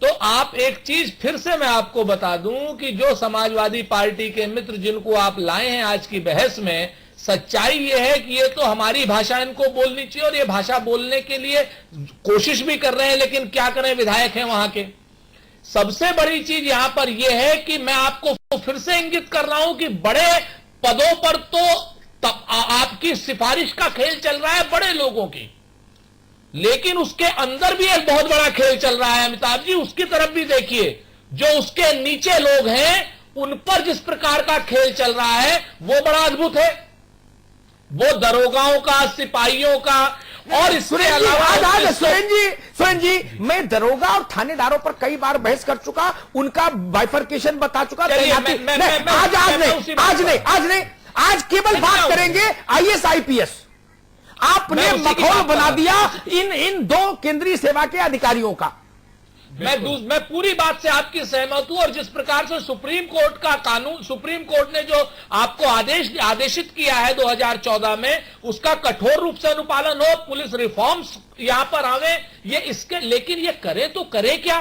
तो आप एक चीज फिर से मैं आपको बता दूं कि जो समाजवादी पार्टी के मित्र जिनको आप लाए हैं आज की बहस में, सच्चाई ये है कि ये तो हमारी भाषा इनको बोलनी चाहिए और ये भाषा बोलने के लिए कोशिश भी कर रहे हैं, लेकिन क्या करें, विधायक हैं वहां के, सबसे बड़ी चीज यहां पर यह है कि मैं आपको फिर से इंगित कर रहा हूं कि बड़े पदों पर तो आपकी सिफारिश का खेल चल रहा है बड़े लोगों की, लेकिन उसके अंदर भी एक बहुत बड़ा खेल चल रहा है अमिताभ जी। उसकी तरफ भी देखिए, जो उसके नीचे लोग हैं उन पर जिस प्रकार का खेल चल रहा है वो बड़ा अद्भुत है। वो दरोगाओं का, सिपाहियों का, और इसके अलावा सुरेन जी मैं दरोगा और थानेदारों पर कई बार बहस कर चुका, उनका बाइफरकेशन बता चुका। आज केवल बात करेंगे आईएएस आईपीएस। आपने मखौल बना दिया इन दो केंद्रीय सेवा के अधिकारियों का। मैं पूरी बात से आपकी सहमत हूं, और जिस प्रकार से सुप्रीम कोर्ट का कानून, सुप्रीम कोर्ट ने जो आपको आदेशित किया है 2014 में, उसका कठोर रूप से अनुपालन हो, पुलिस रिफॉर्म्स यहां पर आवे, ये इसके, लेकिन ये करे तो करे क्या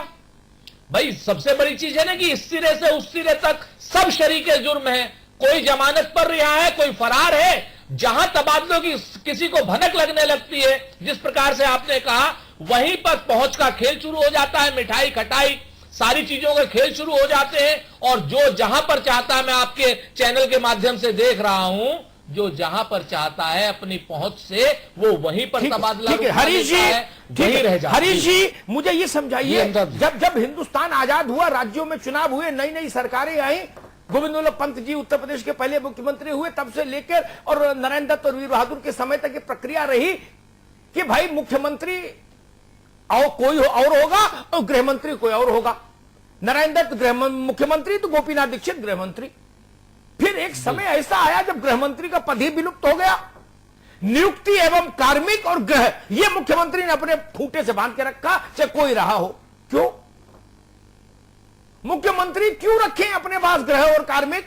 भाई? सबसे बड़ी चीज है ना कि इस सिरे से उस सिरे तक सब शरीके जुर्म है। कोई जमानत पर रिहा है, कोई फरार है। जहां तबादलों की किसी को भनक लगने लगती है, जिस प्रकार से आपने कहा, वहीं पर पहुंच का खेल शुरू हो जाता है। मिठाई खटाई सारी चीजों के खेल शुरू हो जाते हैं, और जो जहां पर चाहता है, मैं आपके चैनल के माध्यम से देख रहा हूं, जो जहां पर चाहता है अपनी पहुंच से वो वहीं पर तबादला हरीश जी, हरीश जी मुझे ये समझाइए, जब हिंदुस्तान आजाद हुआ, राज्यों में चुनाव हुए, नई नई सरकारें आई, गोविंद वल्लभ पंत जी उत्तर प्रदेश के पहले मुख्यमंत्री हुए, तब से लेकर और नरेंद्र दत्त और वीर बहादुर के समय तक ये प्रक्रिया रही कि भाई मुख्यमंत्री और कोई और होगा और गृह मंत्री कोई और होगा। नरेंद्र दत्त मुख्यमंत्री तो गोपीनाथ दीक्षित गृह मंत्री। फिर एक समय ऐसा आया जब गृह मंत्री का पद ही विलुप्त हो गया। नियुक्ति एवं कार्मिक और गृह, ये मुख्यमंत्री ने अपने खूंटे से बांध के रखा, चाहे कोई रहा हो। क्यों मुख्यमंत्री क्यों रखें अपने पास गृह और कार्मिक?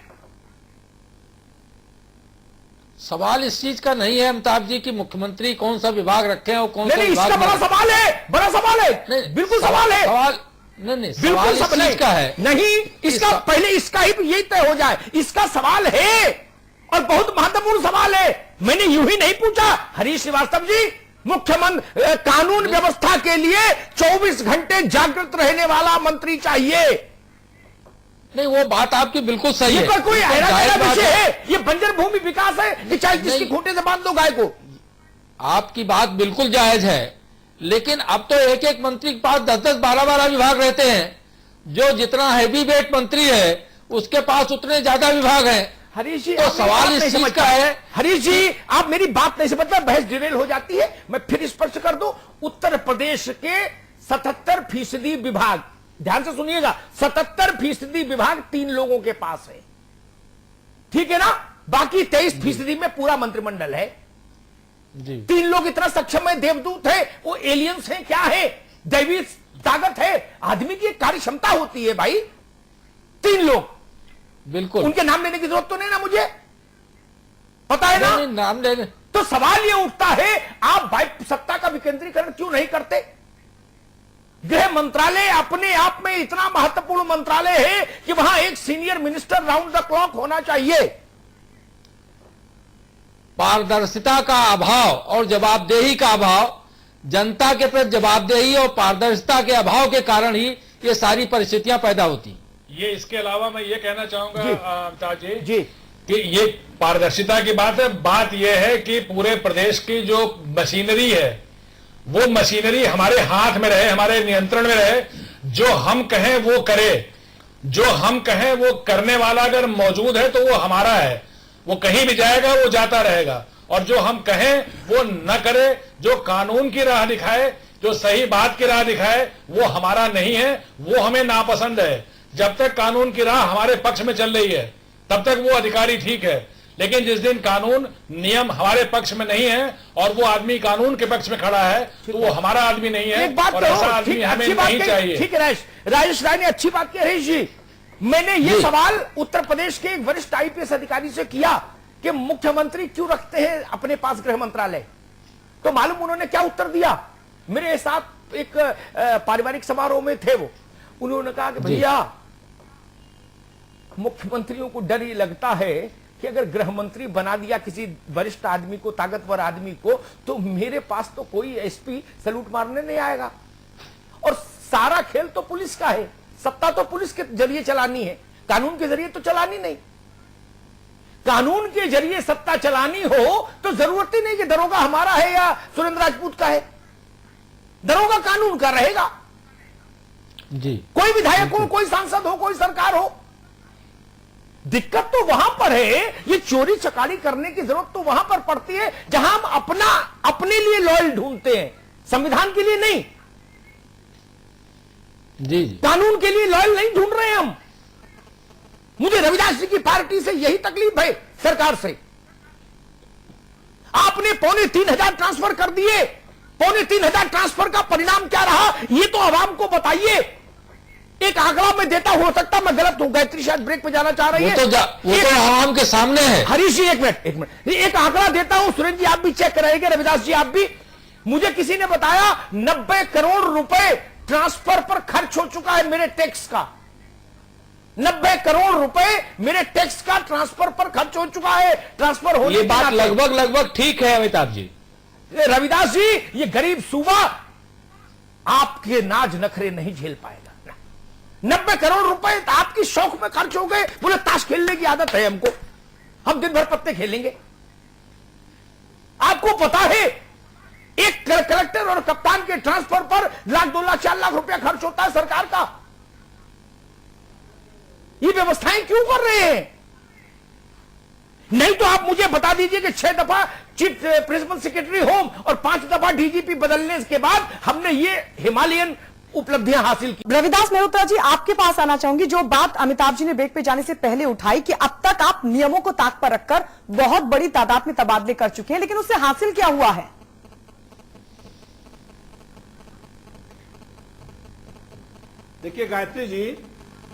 सवाल इस चीज का नहीं है अमिताभ जी कि मुख्यमंत्री कौन सा विभाग रखे और कौन सा विभाग इसका बड़ा सवाल है, बड़ा सवाल है, बिल्कुल सवाल है। सवाल नहीं, सवाल इस चीज का है नहीं, इसका पहले इसका ही यही तय हो जाए। इसका सवाल है और बहुत महत्वपूर्ण सवाल है। मैंने यूं ही नहीं पूछा हरीश श्रीवास्तव जी। मुख्यमंत्री कानून व्यवस्था के लिए 24 घंटे जागृत रहने वाला मंत्री चाहिए। नहीं, वो बात आपकी बिल्कुल सही है। कोई हैरान विषय है, ये बंजर भूमि विकास है कि चाहे जिसकी खूंटे से बांध दो गाय को। आपकी बात बिल्कुल जायज है, लेकिन अब तो एक एक मंत्री के पास 10-10, 12-12 विभाग रहते हैं। जो जितना हैवी वेट मंत्री है उसके पास उतने ज्यादा विभाग हैं। हरीश जी, तो सवाल इस चीज का है। हरीश जी, आप मेरी बात नहीं समझते, बहस डिरेल हो जाती है। मैं फिर स्पष्ट कर दूं, उत्तर प्रदेश के 77% विभाग, ध्यान से सुनिएगा, 77% विभाग 3 लोगों के पास है, ठीक है ना? बाकी 23% में पूरा मंत्रिमंडल है। जी। 3 लोग इतना सक्षम है, देवदूत है, वो एलियंस है, क्या है? दैवी ताकत है। आदमी की कार्य क्षमता होती है भाई। 3 लोग, बिल्कुल, उनके नाम लेने की जरूरत तो नहीं ना, मुझे पता है ना? नाम लेने। तो सवाल यह उठता है, आप भाई सत्ता का विकेंद्रीकरण क्यों नहीं करते? गृह मंत्रालय अपने आप में इतना महत्वपूर्ण मंत्रालय है कि वहां एक senior minister round the clock होना चाहिए। पारदर्शिता का अभाव और जवाबदेही का अभाव, जनता के प्रति जवाबदेही और पारदर्शिता के अभाव के कारण ही ये सारी परिस्थितियां पैदा होती। ये इसके अलावा मैं ये कहना चाहूंगा अमिताभ जी कि ये पारदर्शिता की बात है। बात यह है कि पूरे प्रदेश की जो मशीनरी है, वो मशीनरी हमारे हाथ में रहे, हमारे नियंत्रण में रहे। जो हम कहें वो करे, जो हम कहें वो करने वाला अगर मौजूद है तो वो हमारा है, वो कहीं भी जाएगा, वो जाता रहेगा। और जो हम कहें वो न करे, जो कानून की राह दिखाए, जो सही बात की राह दिखाए, वो हमारा नहीं है, वो हमें नापसंद है। जब तक कानून की राह हमारे पक्ष में चल रही है तब तक वो अधिकारी ठीक है, लेकिन जिस दिन कानून नियम हमारे पक्ष में नहीं है और वो आदमी कानून के पक्ष में खड़ा है तो वो हमारा आदमी नहीं है। एक बात और ऐसा आदमी हमें नहीं चाहिए। ठीक है राजेश राय ने अच्छी बात की। हरीश जी, मैंने ये सवाल उत्तर प्रदेश के एक वरिष्ठ आईपीएस अधिकारी से किया कि मुख्यमंत्री क्यों रखते हैं अपने पास गृह मंत्रालय, तो मालूम उन्होंने क्या उत्तर दिया? मेरे साथ एक पारिवारिक समारोह में थे वो, उन्होंने कहा कि भैया मुख्यमंत्रियों को डर ये लगता है कि अगर गृह मंत्री बना दिया किसी वरिष्ठ आदमी को, ताकतवर आदमी को, तो मेरे पास तो कोई एसपी सैल्यूट मारने नहीं आएगा और सारा खेल तो पुलिस का है, सत्ता तो पुलिस के जरिए चलानी है, कानून के जरिए तो चलानी नहीं। कानून के जरिए सत्ता चलानी हो तो जरूरत ही नहीं कि दरोगा हमारा है या सुरेंद्र राजपूत का है, दरोगा कानून का रहेगा जी। कोई विधायक हो, कोई सांसद हो, कोई सरकार हो। दिक्कत तो वहां पर है, ये चोरी चकारी करने की जरूरत तो वहां पर पड़ती है जहां हम अपने लिए लॉयल ढूंढते हैं, संविधान के लिए नहीं, जी। कानून के लिए लॉयल नहीं ढूंढ रहे हम। मुझे रविदास जी की पार्टी से यही तकलीफ है, सरकार से। आपने 3,500 ट्रांसफर कर दिए, 3,500 ट्रांसफर का परिणाम क्या रहा ये तो आवाम को बताइए। एक आंकड़ा मैं देता, हो सकता मैं गलत हूं, गायत्री शायद ब्रेक पे जाना चाह रही है, वो तो आवाम के सामने है। हरीश जी एक मिनट, एक आंकड़ा देता हूं, सुरेंद्र जी आप भी चेक कराइएगा, रविदास जी आप भी। मुझे किसी ने बताया 90 करोड़ रुपए ट्रांसफर पर खर्च हो चुका है मेरे टैक्स का। 90 करोड़ रुपए मेरे टैक्स का ट्रांसफर पर खर्च हो चुका है। ट्रांसफर होने ये बात लगभग ठीक है अमिताभ जी। रविदास जी, ये गरीब सूबा आपके नाज नखरे नहीं झेल पाएगा। 90 करोड़ रुपए आपकी शौक में खर्च हो गए। बोले ताश खेलने की आदत है हमको, हम दिन भर पत्ते खेलेंगे। आपको पता है एक कलेक्टर और कप्तान के ट्रांसफर पर लाख, 2 लाख, 4 लाख रुपया खर्च होता है सरकार का। ये व्यवस्थाएं क्यों कर रहे हैं? नहीं तो आप मुझे बता दीजिए कि 6 दफा चीफ प्रिंसिपल सेक्रेटरी होम और 5 दफा डीजीपी बदलने के बाद हमने ये हिमालयन उपलब्धियां हासिल की। रविदास मेहरोत्रा जी, आपके पास आना चाहूंगी। जो बात अमिताभ जी ने ब्रेक पे जाने से पहले उठाई कि अब तक आप नियमों को ताक पर रखकर बहुत बड़ी तादाद में तबादले कर चुके हैं, लेकिन उससे हासिल क्या हुआ है? देखिए गायत्री जी,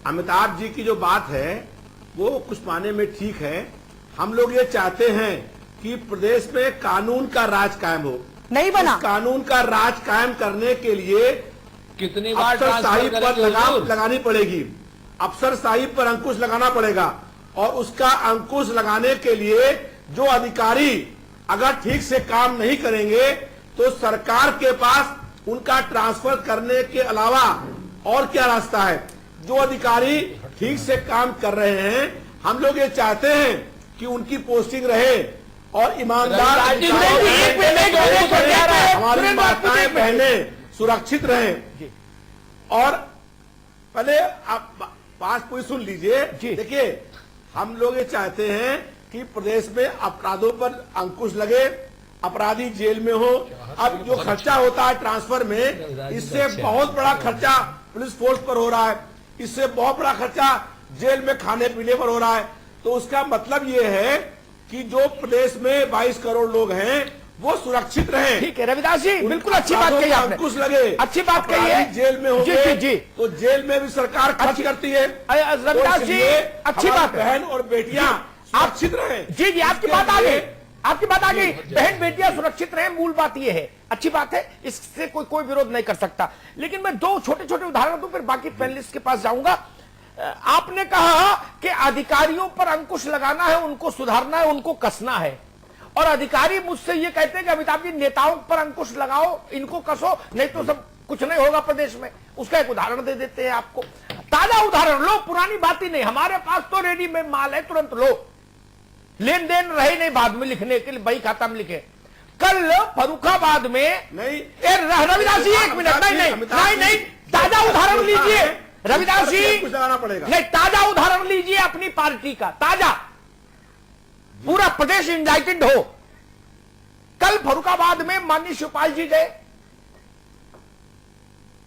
अमिताभ जी की जो बात है वो कुछ माने में ठीक है। हम लोग ये चाहते हैं कि प्रदेश में कानून का राज कायम हो। नहीं बना। कानून का राज कायम करने के लिए कितनी बार अफसरशाही पर लगाम लगानी पड़ेगी, अफसरशाही पर अंकुश लगाना पड़ेगा। और उसका अंकुश लगाने के लिए जो अधिकारी अगर ठीक से काम नहीं करेंगे तो सरकार के पास उनका ट्रांसफर करने के अलावा और क्या रास्ता है। जो अधिकारी ठीक से काम कर रहे हैं, हम लोग ये चाहते हैं कि उनकी पोस्टिंग रहे और ईमानदार हमारी माताएं बहनें सुरक्षित रहें। और पहले आप बात पूरी सुन लीजिए। देखिए, हम लोग ये चाहते हैं कि प्रदेश में अपराधों पर अंकुश लगे, अपराधी जेल में हो। अब जो खर्चा होता है ट्रांसफर में, इससे बहुत बड़ा खर्चा पुलिस फोर्स पर हो रहा है, इससे बहुत बड़ा खर्चा जेल में खाने पीने पर हो रहा है। तो उसका मतलब ये है कि जो प्रदेश में 22 करोड़ लोग हैं वो सुरक्षित रहें। ठीक है रविदास जी, बिल्कुल अच्छी बात कही आपने, अंकुश लगे, अच्छी बात कही है। जेल में हो गए तो जेल में भी सरकार खर्च करती है। रविदास जी, अच्छी बात, बहन और बेटियां सुरक्षित रहें। जी जी, आपकी बात आ गई, आपकी बात आ गई। बहन बेटियां सुरक्षित रहें, मूल बात यह है, अच्छी बात है, इससे कोई विरोध नहीं कर सकता। लेकिन मैं 2 छोटे छोटे उदाहरण दूं, फिर बाकी पैनलिस्ट के पास जाऊंगा। आपने कहा कि अधिकारियों पर अंकुश लगाना है, उनको सुधारना है, उनको कसना है। और अधिकारी मुझसे ये कहते हैं कि अमिताभ जी नेताओं पर अंकुश लगाओ, इनको कसो, नहीं तो सब कुछ नहीं होगा प्रदेश में। उसका एक उदाहरण दे देते हैं आपको, ताजा उदाहरण लो, पुरानी बात ही नहीं, हमारे पास तो रेडीमेड माल है, तुरंत लो, लेन देन रहे नहीं बाद में लिखने के लिए, बही खाता में लिखे। कल फर्रुखाबाद में नहीं, रविदास जी एक मिनट, नहीं, ताजा उदाहरण लीजिए रविदास जी, नहीं, ताजा उदाहरण लीजिए अपनी पार्टी का, ताजा, पूरा प्रदेश इंडाइटेड हो। कल फर्रुखाबाद में माननीय शिवपाल जी गए,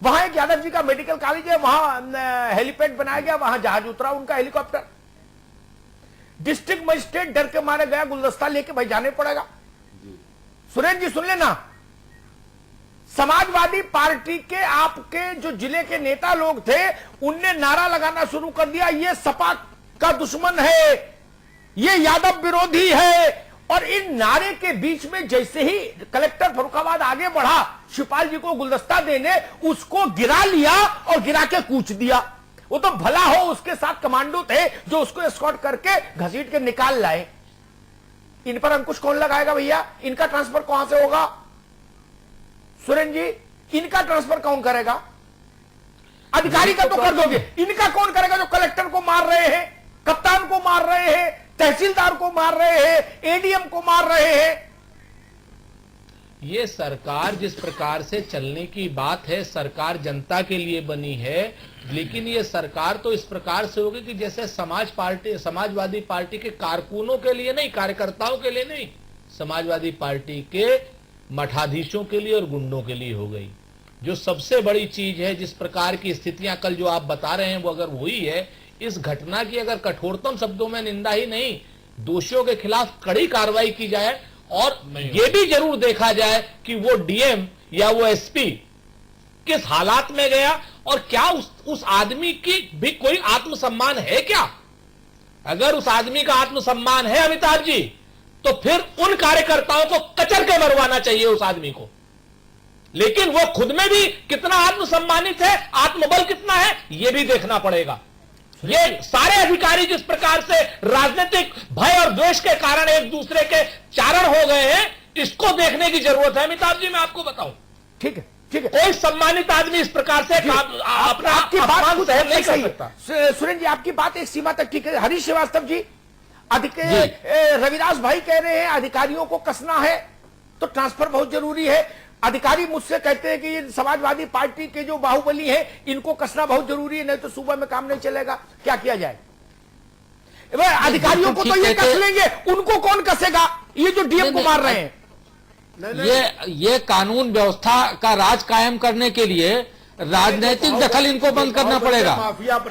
वहां एक यादव जी का मेडिकल कॉलेज है, वहां हेलीपैड बनाया गया, वहां जहाज उतरा उनका हेलीकॉप्टर। डिस्ट्रिक्ट मजिस्ट्रेट डर के मारे गया, गुलदस्ता लेके भाई जाने पड़ेगा। सुरेंद्र जी सुन लेना, समाजवादी पार्टी के आपके जो जिले के नेता लोग थे, उनने नारा लगाना शुरू कर दिया, ये सपा का दुश्मन है, ये यादव विरोधी है। और इन नारे के बीच में जैसे ही कलेक्टर फर्रुखाबाद आगे बढ़ा शिवपाल जी को गुलदस्ता देने, उसको गिरा लिया और गिरा के कूच दिया। वो तो भला हो उसके साथ कमांडो थे जो उसको एस्कॉर्ट करके घसीट के निकाल लाए। इन पर अंकुश कौन लगाएगा भैया? इनका ट्रांसफर कहां से होगा? सुरेंद्र जी, इनका ट्रांसफर कौन करेगा? अधिकारी का तो कर दोगे, इनका कौन करेगा जो कलेक्टर को मार रहे हैं, कप्तान को मार रहे हैं, तहसीलदार को मार रहे हैं, एडीएम को मार रहे हैं? ये सरकार जिस प्रकार से चलने की बात है, सरकार जनता के लिए बनी है, लेकिन ये सरकार तो इस प्रकार से होगी कि जैसे समाजवादी पार्टी के कारकुनों के लिए नहीं, कार्यकर्ताओं के लिए नहीं, समाजवादी पार्टी के मठाधीशों के लिए और गुंडों के लिए हो गई। जो सबसे बड़ी चीज है, जिस प्रकार की स्थितियां कल जो आप बता रहे हैं वो अगर हुई है, इस घटना की अगर कठोरतम शब्दों में निंदा ही नहीं, दोषियों के खिलाफ कड़ी कार्रवाई की जाए और ये भी जरूर देखा जाए कि वो डीएम या वो एसपी किस हालात में गया और क्या उस आदमी की भी कोई आत्मसम्मान है क्या? अगर उस आदमी का आत्मसम्मान है अमिताभ जी, तो फिर उन कार्यकर्ताओं को कचर के मरवाना चाहिए उस आदमी को। लेकिन वो खुद में भी कितना आत्मसम्मानित है, आत्मबल कितना है, यह भी देखना पड़ेगा। ये सारे अधिकारी जिस प्रकार से राजनीतिक भय और द्वेष के कारण एक दूसरे के चारण हो गए हैं, इसको देखने की जरूरत है अमिताभ जी। मैं आपको बताऊं, ठीक है, ठीक है, कोई सम्मानित आदमी इस प्रकार से अपना आपकी बात सहन नहीं कर सकता। सुरेंद्र जी, आपकी बात एक सीमा तक ठीक है। हरीश श्रीवास्तव जी, रविदास भाई कह रहे हैं अधिकारियों को कसना है तो ट्रांसफर बहुत जरूरी है। अधिकारी मुझसे कहते हैं कि ये समाजवादी पार्टी के जो बाहुबली हैं, इनको कसना बहुत जरूरी है, नहीं तो सूबे में काम नहीं चलेगा। क्या किया जाए? अधिकारियों को तो ये कस लेंगे, उनको कौन कसेगा? ये जो डीएम को मार रहे हैं। ये कानून व्यवस्था का राज कायम करने के लिए राजनीतिक दखल इनको बंद करना पड़ेगा,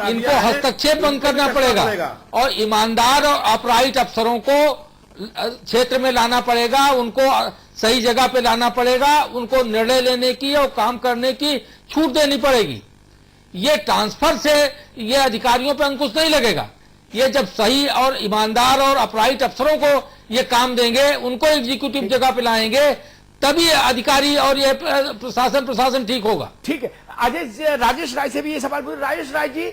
इनको हस्तक्षेप बंद करना पड़ेगा और ईमानदार और अपराइट अफसरों को क्षेत्र में लाना पड़ेगा, उनको सही जगह पे लाना पड़ेगा, उनको निर्णय लेने की और काम करने की छूट देनी पड़ेगी। ये ट्रांसफर से ये अधिकारियों पे अंकुश नहीं लगेगा। ये जब सही और ईमानदार और अपराइट अफसरों को ये काम देंगे, उनको एग्जीक्यूटिव जगह पे लाएंगे, तभी अधिकारी और ये प्रशासन ठीक होगा। ठीक है, अजय राजेश राय से भी ये सवाल पूछ। राजेश राय जी,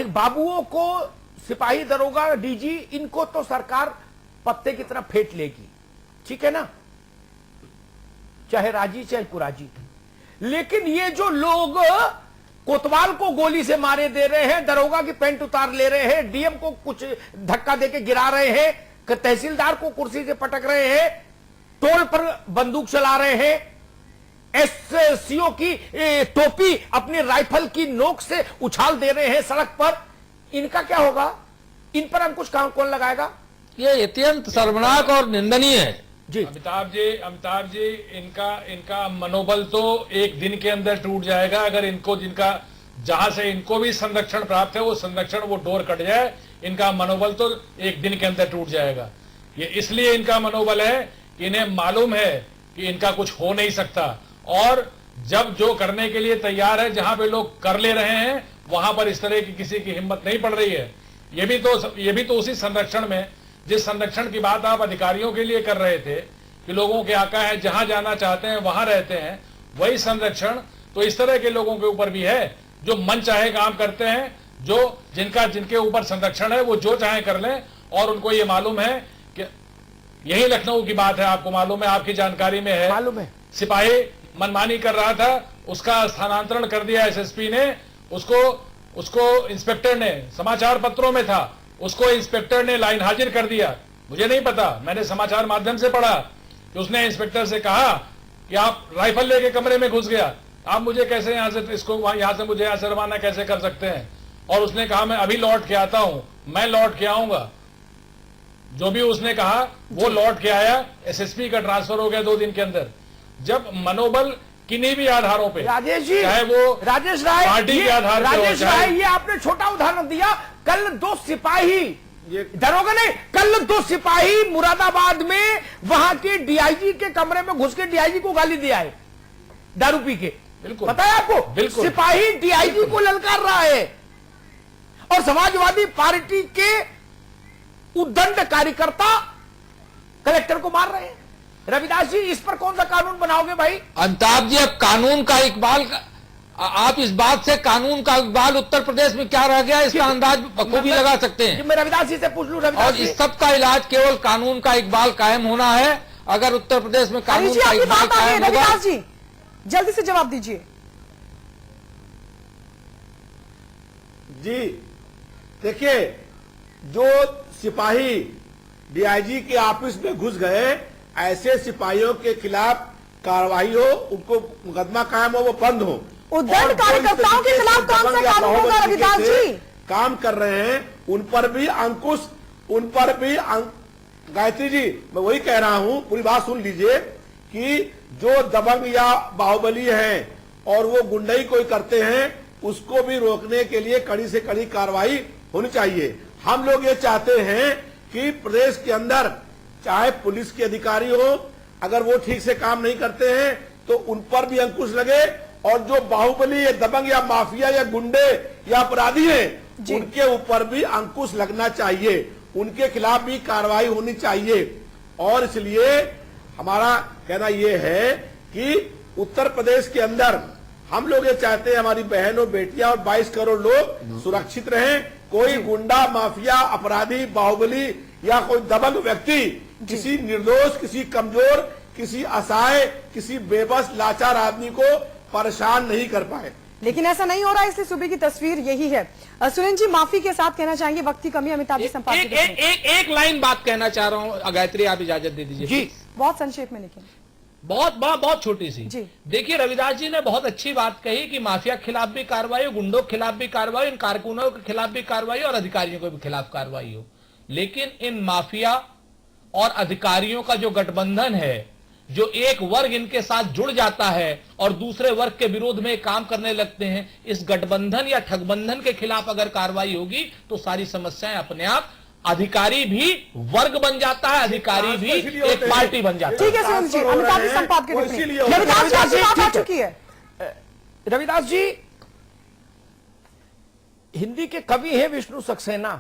बाबुओं को सिपाही, दरोगा, डीजी, इनको तो सरकार पत्ते की तरफ फेंट लेगी, ठीक है ना, चाहे राजी चाहे कुराजी। लेकिन ये जो लोग कोतवाल को गोली से मारे दे रहे हैं, दरोगा की पैंट उतार ले रहे हैं, डीएम को कुछ धक्का देके गिरा रहे हैं, तहसीलदार को कुर्सी से पटक रहे हैं, टोल पर बंदूक चला रहे हैं, एससीओ की टोपी अपनी राइफल की नोक से उछाल दे रहे हैं सड़क पर, इनका क्या होगा? इन पर अंकुश कौन लगाएगा? ये अत्यंत शर्मनाक और निंदनीय है जी। अमिताभ जी, इनका मनोबल तो एक दिन के अंदर टूट जाएगा अगर इनको, जिनका जहां से इनको भी संरक्षण प्राप्त है, वो संरक्षण, वो डोर कट जाए, इनका मनोबल तो एक दिन के अंदर टूट जाएगा। ये इसलिए इनका मनोबल है कि इन्हें मालूम है कि इनका कुछ हो नहीं सकता, और जब जो करने के लिए तैयार है, जहां पे लोग कर ले रहे हैं, वहां पर इस तरह की किसी की हिम्मत नहीं पड़ रही है। ये भी तो उसी संरक्षण में, जिस संरक्षण की बात आप अधिकारियों के लिए कर रहे थे कि लोगों के आका है, जहां जाना चाहते हैं वहां रहते हैं, वही संरक्षण तो इस तरह के लोगों के ऊपर भी है जो मन चाहे काम करते हैं, जो जिनके ऊपर संरक्षण है वो जो चाहे कर लें, और उनको ये मालूम है कि यही लखनऊ की बात है, आपको मालूम है, आपकी जानकारी में है, मालूम है, सिपाही मनमानी कर रहा था, उसका स्थानांतरण कर दिया एसएसपी ने, उसको इंस्पेक्टर ने, समाचार पत्रों में था, उसको इंस्पेक्टर ने लाइन हाजिर कर दिया। मुझे नहीं पता, मैंने समाचार माध्यम से पढ़ा कि उसने इंस्पेक्टर से कहा कि आप राइफल लेके कमरे में घुस गया, आप मुझे कैसे यहां से मुझे यहां से रवाना कैसे कर सकते हैं? और उसने कहा मैं अभी लौट के आता हूं, मैं लौट के आऊंगा। जो भी उसने कहा वो लौट के आया, एसएसपी का ट्रांसफर हो गया 2 दिन के अंदर। जब मनोबल किन्हीं भी आधारों पे, राजेश जी, चाहे वो राजेश राय, पार्टी के आधार पे, राजेश राय, ये आपने छोटा उदाहरण दिया। कल 2 सिपाही, दरोगा नहीं, कल 2 सिपाही मुरादाबाद में वहां के डीआईजी के कमरे में घुस के डीआईजी को गाली दिया है, दारू पी के। बिल्कुल, पता है आपको? बिल्कुल, सिपाही डीआईजी को ललकार रहा है, और समाजवादी पार्टी के उद्दंड कार्यकर्ता कलेक्टर को मार रहे हैं। रविदास जी, इस पर कौन सा कानून बनाओगे भाई? अमिताभ जी, अब कानून का इकबाल, आप इस बात से कानून का इकबाल उत्तर प्रदेश में क्या रह गया, इसका अंदाज बखूबी लगा सकते हैं। मैं रविदास जी से पूछ लूं। और इस सब का इलाज केवल कानून का इकबाल कायम होना है। अगर उत्तर प्रदेश में कानून का इकबाल कायम होगा। रविदास जी, जल्दी से जवाब दीजिए। जी देखिए, जो सिपाही डीआईजी के ऑफिस में घुस गए, ऐसे सिपाहियों के खिलाफ कार्रवाई हो, उनको मुकदमा कायम हो, वो बंद हो। उद्दंड कार्यकर्ताओं के खिलाफ कौन सा कानून होगा रविदास जी? काम कर रहे हैं उन पर भी अंकुश, उन पर भी गायत्री जी, मैं वही कह रहा हूं, पूरी बात सुन लीजिए कि जो दबंग या बाहुबली हैं और वो गुंडई कोई करते हैं, उसको भी रोकने के लिए कड़ी से कड़ी कार्रवाई होनी चाहिए। हम लोग ये चाहते हैं कि प्रदेश के अंदर चाहे पुलिस के अधिकारी हो, अगर वो ठीक से काम नहीं करते हैं तो उन पर भी अंकुश लगे, और जो बाहुबली या दबंग या माफिया या गुंडे या अपराधी हैं, उनके ऊपर भी अंकुश लगना चाहिए, उनके खिलाफ भी कार्रवाई होनी चाहिए। और इसलिए हमारा कहना यह है कि उत्तर प्रदेश के अंदर हम लोग ये चाहते हैं हमारी बहनों, बेटियां और 22 करोड़ लोग सुरक्षित रहें। कोई गुंडा, माफिया, अपराधी, बाहुबली या कोई दबंग व्यक्ति किसी निर्दोष, किसी कमजोर, किसी असहाय, किसी बेबस, लाचार आदमी को परेशान नहीं कर पाए। लेकिन ऐसा नहीं हो रहा, इसलिए सुबह की तस्वीर यही है। सुरेंद्र जी, माफी के साथ कहना चाहेंगे, वक्त की कमी, अमिताभ जी संपादक। एक लाइन बात कहना चाह रहा हूं, गायत्री आप इजाजत दे दीजिए जी। बहुत संक्षेप में, लेकिन बहुत छोटी सी। देखिए, रविदास जी ने बहुत अच्छी बात कही कि माफिया के खिलाफ भी कार्रवाई हो, गुंडों के खिलाफ भी कार्रवाई, इन कारकुनों के खिलाफ भी कार्रवाई और अधिकारियों के भी खिलाफ कार्रवाई हो। लेकिन इन माफिया और अधिकारियों का जो गठबंधन है, जो एक वर्ग इनके साथ जुड़ जाता है और दूसरे वर्ग के विरोध में काम करने लगते हैं, इस गठबंधन या ठगबंधन के खिलाफ अगर कार्रवाई होगी तो सारी समस्याएं अपने आप, अधिकारी भी वर्ग बन जाता है, अधिकारी भी एक पार्टी बन जाता है। ठीक है सुरेंद्र जी, अमिताभ जी संपादक रविदास जी आ चुकी है। रविदास जी हिंदी के कवि हैं, विष्णु सक्सेना,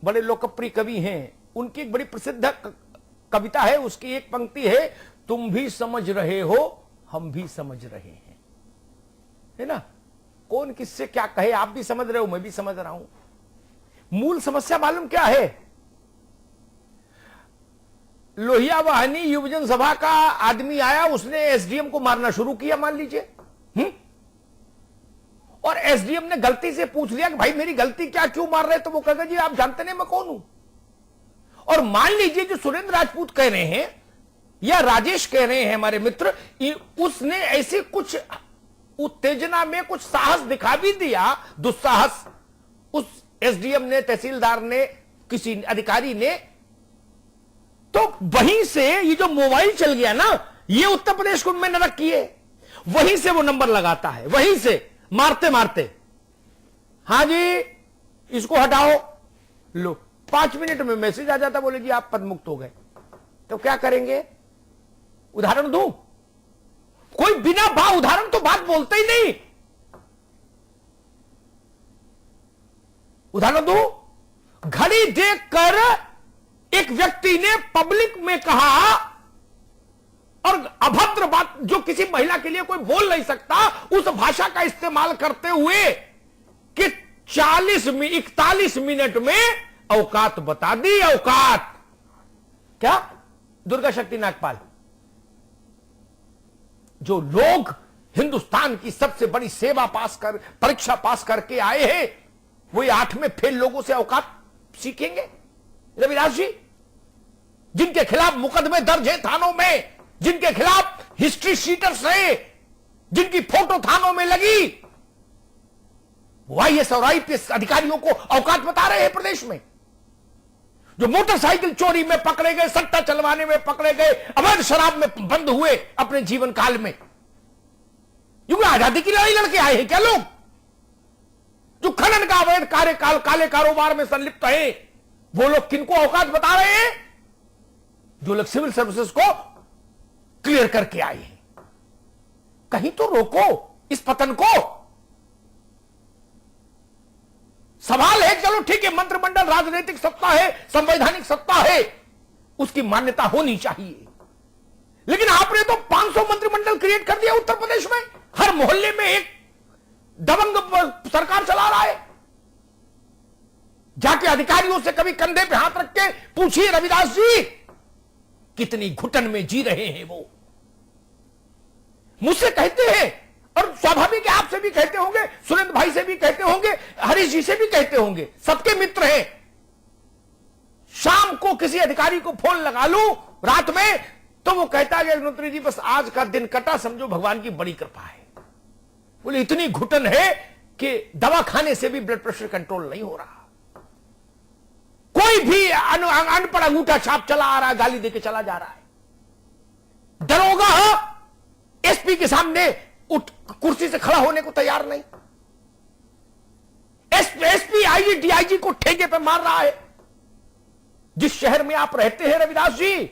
बड़े लोकप्रिय कवि हैं। उनकी एक बड़ी प्रसिद्ध कविता है, उसकी एक पंक्ति है, तुम भी समझ रहे हो, हम भी समझ रहे हैं, है ना। कौन किससे क्या कहे, आप भी समझ रहे हो, मैं भी समझ रहा हूं। मूल समस्या मालूम क्या है? लोहिया वाहिनी युवजन सभा का आदमी आया, उसने एसडीएम को मारना शुरू किया, मान लीजिए, और एसडीएम ने गलती से पूछ लिया कि भाई मेरी गलती क्या, क्यों मार रहे? तो वो कहेगा जी आप जानते नहीं मैं कौन हूं। और मान लीजिए जो सुरेंद्र राजपूत कह रहे हैं या राजेश कह रहे हैं हमारे मित्र, उसने ऐसे कुछ उत्तेजना में कुछ साहस दिखा भी दिया, दुस्साहस, उस एसडीएम ने, तहसीलदार ने, किसी अधिकारी ने, तो वहीं से ये जो मोबाइल चल गया ना, ये उत्तर प्रदेश को में नरक किए, वहीं से वो नंबर लगाता है, वहीं से मारते मारते, हां जी इसको हटाओ, लो 5 मिनट में मैसेज आ जाता, बोले जी आप पद मुक्त हो गए। तो क्या करेंगे? उदाहरण दूं? कोई बिना उदाहरण तो बात बोलते ही नहीं। उदाहरण दूं? घड़ी देखकर एक व्यक्ति ने पब्लिक में कहा, और अभद्र बात जो किसी महिला के लिए कोई बोल नहीं सकता, उस भाषा का इस्तेमाल करते हुए कि 41 मिनट में औकात बता दी। औकात क्या? दुर्गा शक्ति नागपाल, जो लोग हिंदुस्तान की सबसे बड़ी सेवा पास कर, परीक्षा पास करके आए हैं, वो 8 में फेल लोगों से औकात सीखेंगे? रविदास जी, जिनके खिलाफ मुकदमे दर्ज है थानों में, जिनके खिलाफ हिस्ट्री शीटर्स है, जिनकी फोटो थानों में लगी, वो आईएएस और आईपीएस अधिकारियों को औकात बता रहे हैं प्रदेश में। जो मोटरसाइकिल चोरी में पकड़े गए, सट्टा चलवाने में पकड़े गए, अवैध शराब में बंद हुए अपने जीवन काल में, क्योंकि आजादी की लड़ाई लड़के आए हैं क्या लोग? जो खनन का अवैध कार्यकाल, काले कारोबार में संलिप्त है, वो लोग किनको औकात बता रहे हैं? जो लोग सिविल सर्विसेज को क्लियर करके आए हैं। कहीं तो रोको इस पतन को। सवाल है, चलो ठीक है, मंत्रिमंडल राजनीतिक सत्ता है, संवैधानिक सत्ता है, उसकी मान्यता होनी चाहिए, लेकिन आपने तो 500 मंत्रिमंडल क्रिएट कर दिया उत्तर प्रदेश में। हर मोहल्ले में एक दबंग सरकार चला रहा है। जाके अधिकारियों से कभी कंधे पे हाथ रख के पूछिए रविदास जी, कितनी घुटन में जी रहे हैं वो। मुझसे कहते हैं और स्वाभाविक है आपसे भी कहते होंगे, सुरेंद्र भाई से भी कहते होंगे, हरीश जी से भी कहते होंगे, सबके मित्र हैं। शाम को किसी अधिकारी को फोन लगा लूं रात में तो वो कहता है अग्निहोत्री जी बस आज का दिन कटा, समझो भगवान की बड़ी कृपा है। बोले इतनी घुटन है कि दवा खाने से भी ब्लड प्रेशर कंट्रोल नहीं हो रहा। कोई भी अनपढ़ अंगूठा छाप चला आ रहा है, गाली देके चला जा रहा है। दरोगा एसपी के सामने उठ कुर्सी से खड़ा होने को तैयार नहीं। एसपी आईजी डीआईजी को ठेके पे मार रहा है। जिस शहर में आप रहते हैं रविदास जी,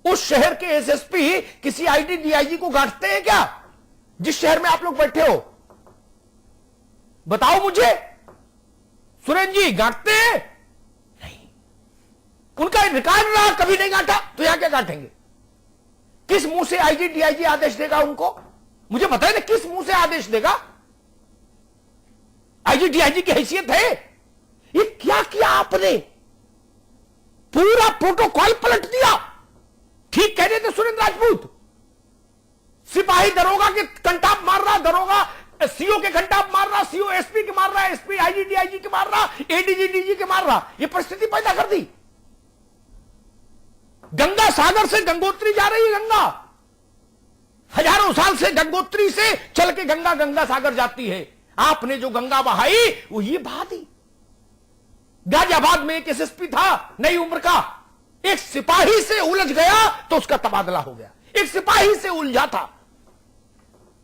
उस शहर के एसएसपी किसी आईजी डीआईजी को गांठते हैं क्या? जिस शहर में आप लोग बैठे हो बताओ मुझे, सुरेंद्र जी गांठते हैं? नहीं, उनका रिकॉर्ड रहा, कभी नहीं गांठा, तो यहां क्या गांठेंगे? किस मुंह से आईजी डीआईजी आदेश देगा उनको? मुझे बताइए ना, किस मुंह से आदेश देगा? आईजी डीआईजी की हैसियत है? ये क्या किया आपने? पूरा प्रोटोकॉल पलट दिया। ठीक कह रहे थे सुरेंद्र राजपूत, सिपाही दरोगा के कंटाप मार रहा, दरोगा सीओ के घंटाप मार रहा, सीओ एसपी के मार रहा, एसपी आईजी डीआईजी के मार रहा, एडीजी डीजी के मार रहा। ये परिस्थिति पैदा कर दी। गंगा सागर से गंगोत्री जा रही है गंगा, हजारों साल से गंगोत्री से चल के गंगा सागर जाती है। आपने जो गंगा बहाई वो ये बहा दी। गाजियाबाद में एक एसएसपी था नई उम्र का, एक सिपाही से उलझ गया तो उसका तबादला हो गया। एक सिपाही से उलझा था।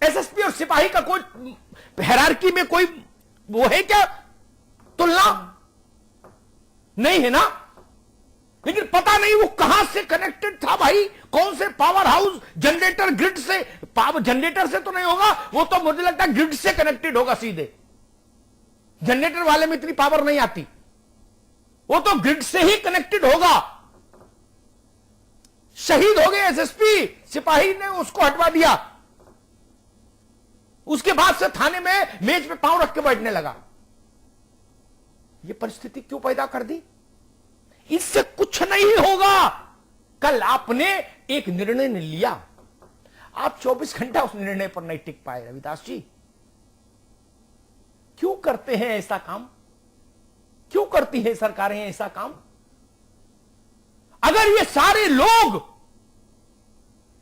एसएसपी और सिपाही का कोई हायरार्की में कोई वो है क्या तुलना? नहीं है ना। लेकिन पता नहीं वो कहां से कनेक्टेड था भाई, कौन से पावर हाउस जनरेटर ग्रिड से, पावर जनरेटर से तो नहीं होगा, वो तो मुझे लगता है ग्रिड से कनेक्टेड होगा सीधे। जनरेटर वाले में इतनी पावर नहीं आती, वो तो ग्रिड से ही कनेक्टेड होगा। शहीद हो गए एसएसपी, सिपाही ने उसको हटवा दिया। उसके बाद से थाने में मेज पे पांव रख के बैठने लगा। यह परिस्थिति क्यों पैदा कर दी? इससे कुछ नहीं होगा। कल आपने एक निर्णय लिया, आप 24 घंटा उस निर्णय पर नहीं टिक पाए। रविदास जी क्यों करते हैं ऐसा काम? क्यों करती है सरकारें ऐसा काम? अगर ये सारे लोग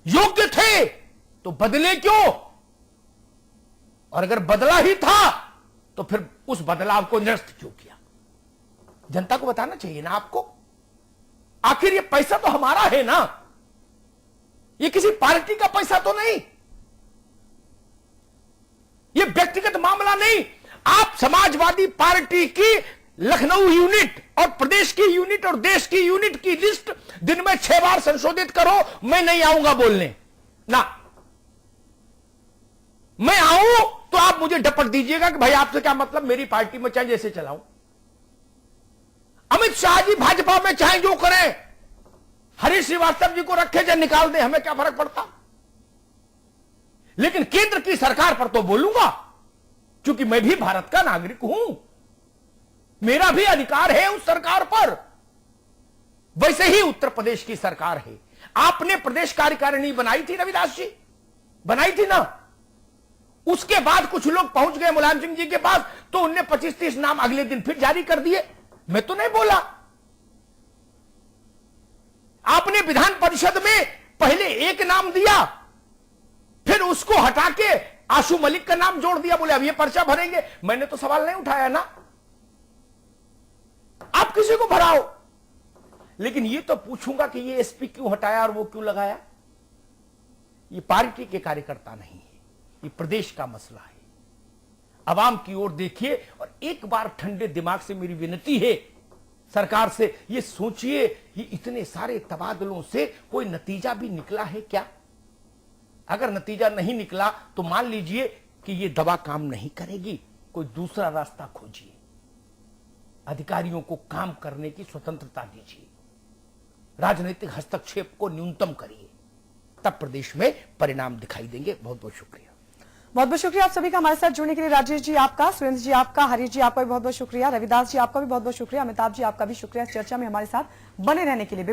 योग्य थे तो बदले क्यों? और अगर बदला ही था तो फिर उस बदलाव को निरस्त क्यों किया? जनता को बताना चाहिए ना आपको। आखिर ये पैसा तो हमारा है ना, ये किसी पार्टी का पैसा तो नहीं, ये व्यक्तिगत मामला नहीं। आप समाजवादी पार्टी की लखनऊ यूनिट और प्रदेश की यूनिट और देश की यूनिट की लिस्ट दिन में 6 बार संशोधित करो, मैं नहीं आऊंगा बोलने ना। मैं आऊं तो आप मुझे डपट दीजिएगा कि भाई आपसे क्या मतलब, मेरी पार्टी में चाहे जैसे चलाऊं। अमित शाह जी भाजपा में चाहे जो करें, हरीश श्रीवास्तव जी को रखे चाहे निकाल दे, हमें क्या फर्क पड़ता। लेकिन केंद्र की सरकार पर तो बोलूंगा, क्योंकि मैं भी भारत का नागरिक हूं, मेरा भी अधिकार है उस सरकार पर। वैसे ही उत्तर प्रदेश की सरकार है। आपने प्रदेश कार्यकारिणी बनाई थी रविदास जी, बनाई थी ना। उसके बाद कुछ लोग पहुंच गए मुलायम सिंह जी के पास, तो उनने 25-30 नाम अगले दिन फिर जारी कर दिए। मैं तो नहीं बोला। आपने विधान परिषद में पहले एक नाम दिया, फिर उसको हटा के आशु मलिक का नाम जोड़ दिया, बोले अब ये पर्चा भरेंगे। मैंने तो सवाल नहीं उठाया ना, आप किसी को भराओ। लेकिन ये तो पूछूंगा कि ये एसपी क्यों हटाया और वो क्यों लगाया। ये पार्टी के कार्यकर्ता नहीं है, ये प्रदेश का मसला है। आवाम की ओर देखिए और एक बार ठंडे दिमाग से मेरी विनती है सरकार से, ये सोचिए ये इतने सारे तबादलों से कोई नतीजा भी निकला है क्या? अगर नतीजा नहीं निकला तो मान लीजिए कि ये दवा काम नहीं करेगी, कोई दूसरा रास्ता खोजिए। अधिकारियों को काम करने की स्वतंत्रता दीजिए, राजनीतिक हस्तक्षेप को न्यूनतम करिए, तब प्रदेश में परिणाम दिखाई देंगे। बहुत बहुत शुक्रिया। बहुत बहुत शुक्रिया आप सभी का हमारे साथ जुड़ने के लिए। राजेश जी आपका, सुरेंद्र जी आपका, हरीश जी आपका भी बहुत बहुत शुक्रिया, रविदास जी आपका भी बहुत बहुत शुक्रिया, अमिताभ जी आपका भी शुक्रिया चर्चा में हमारे साथ बने रहने के लिए।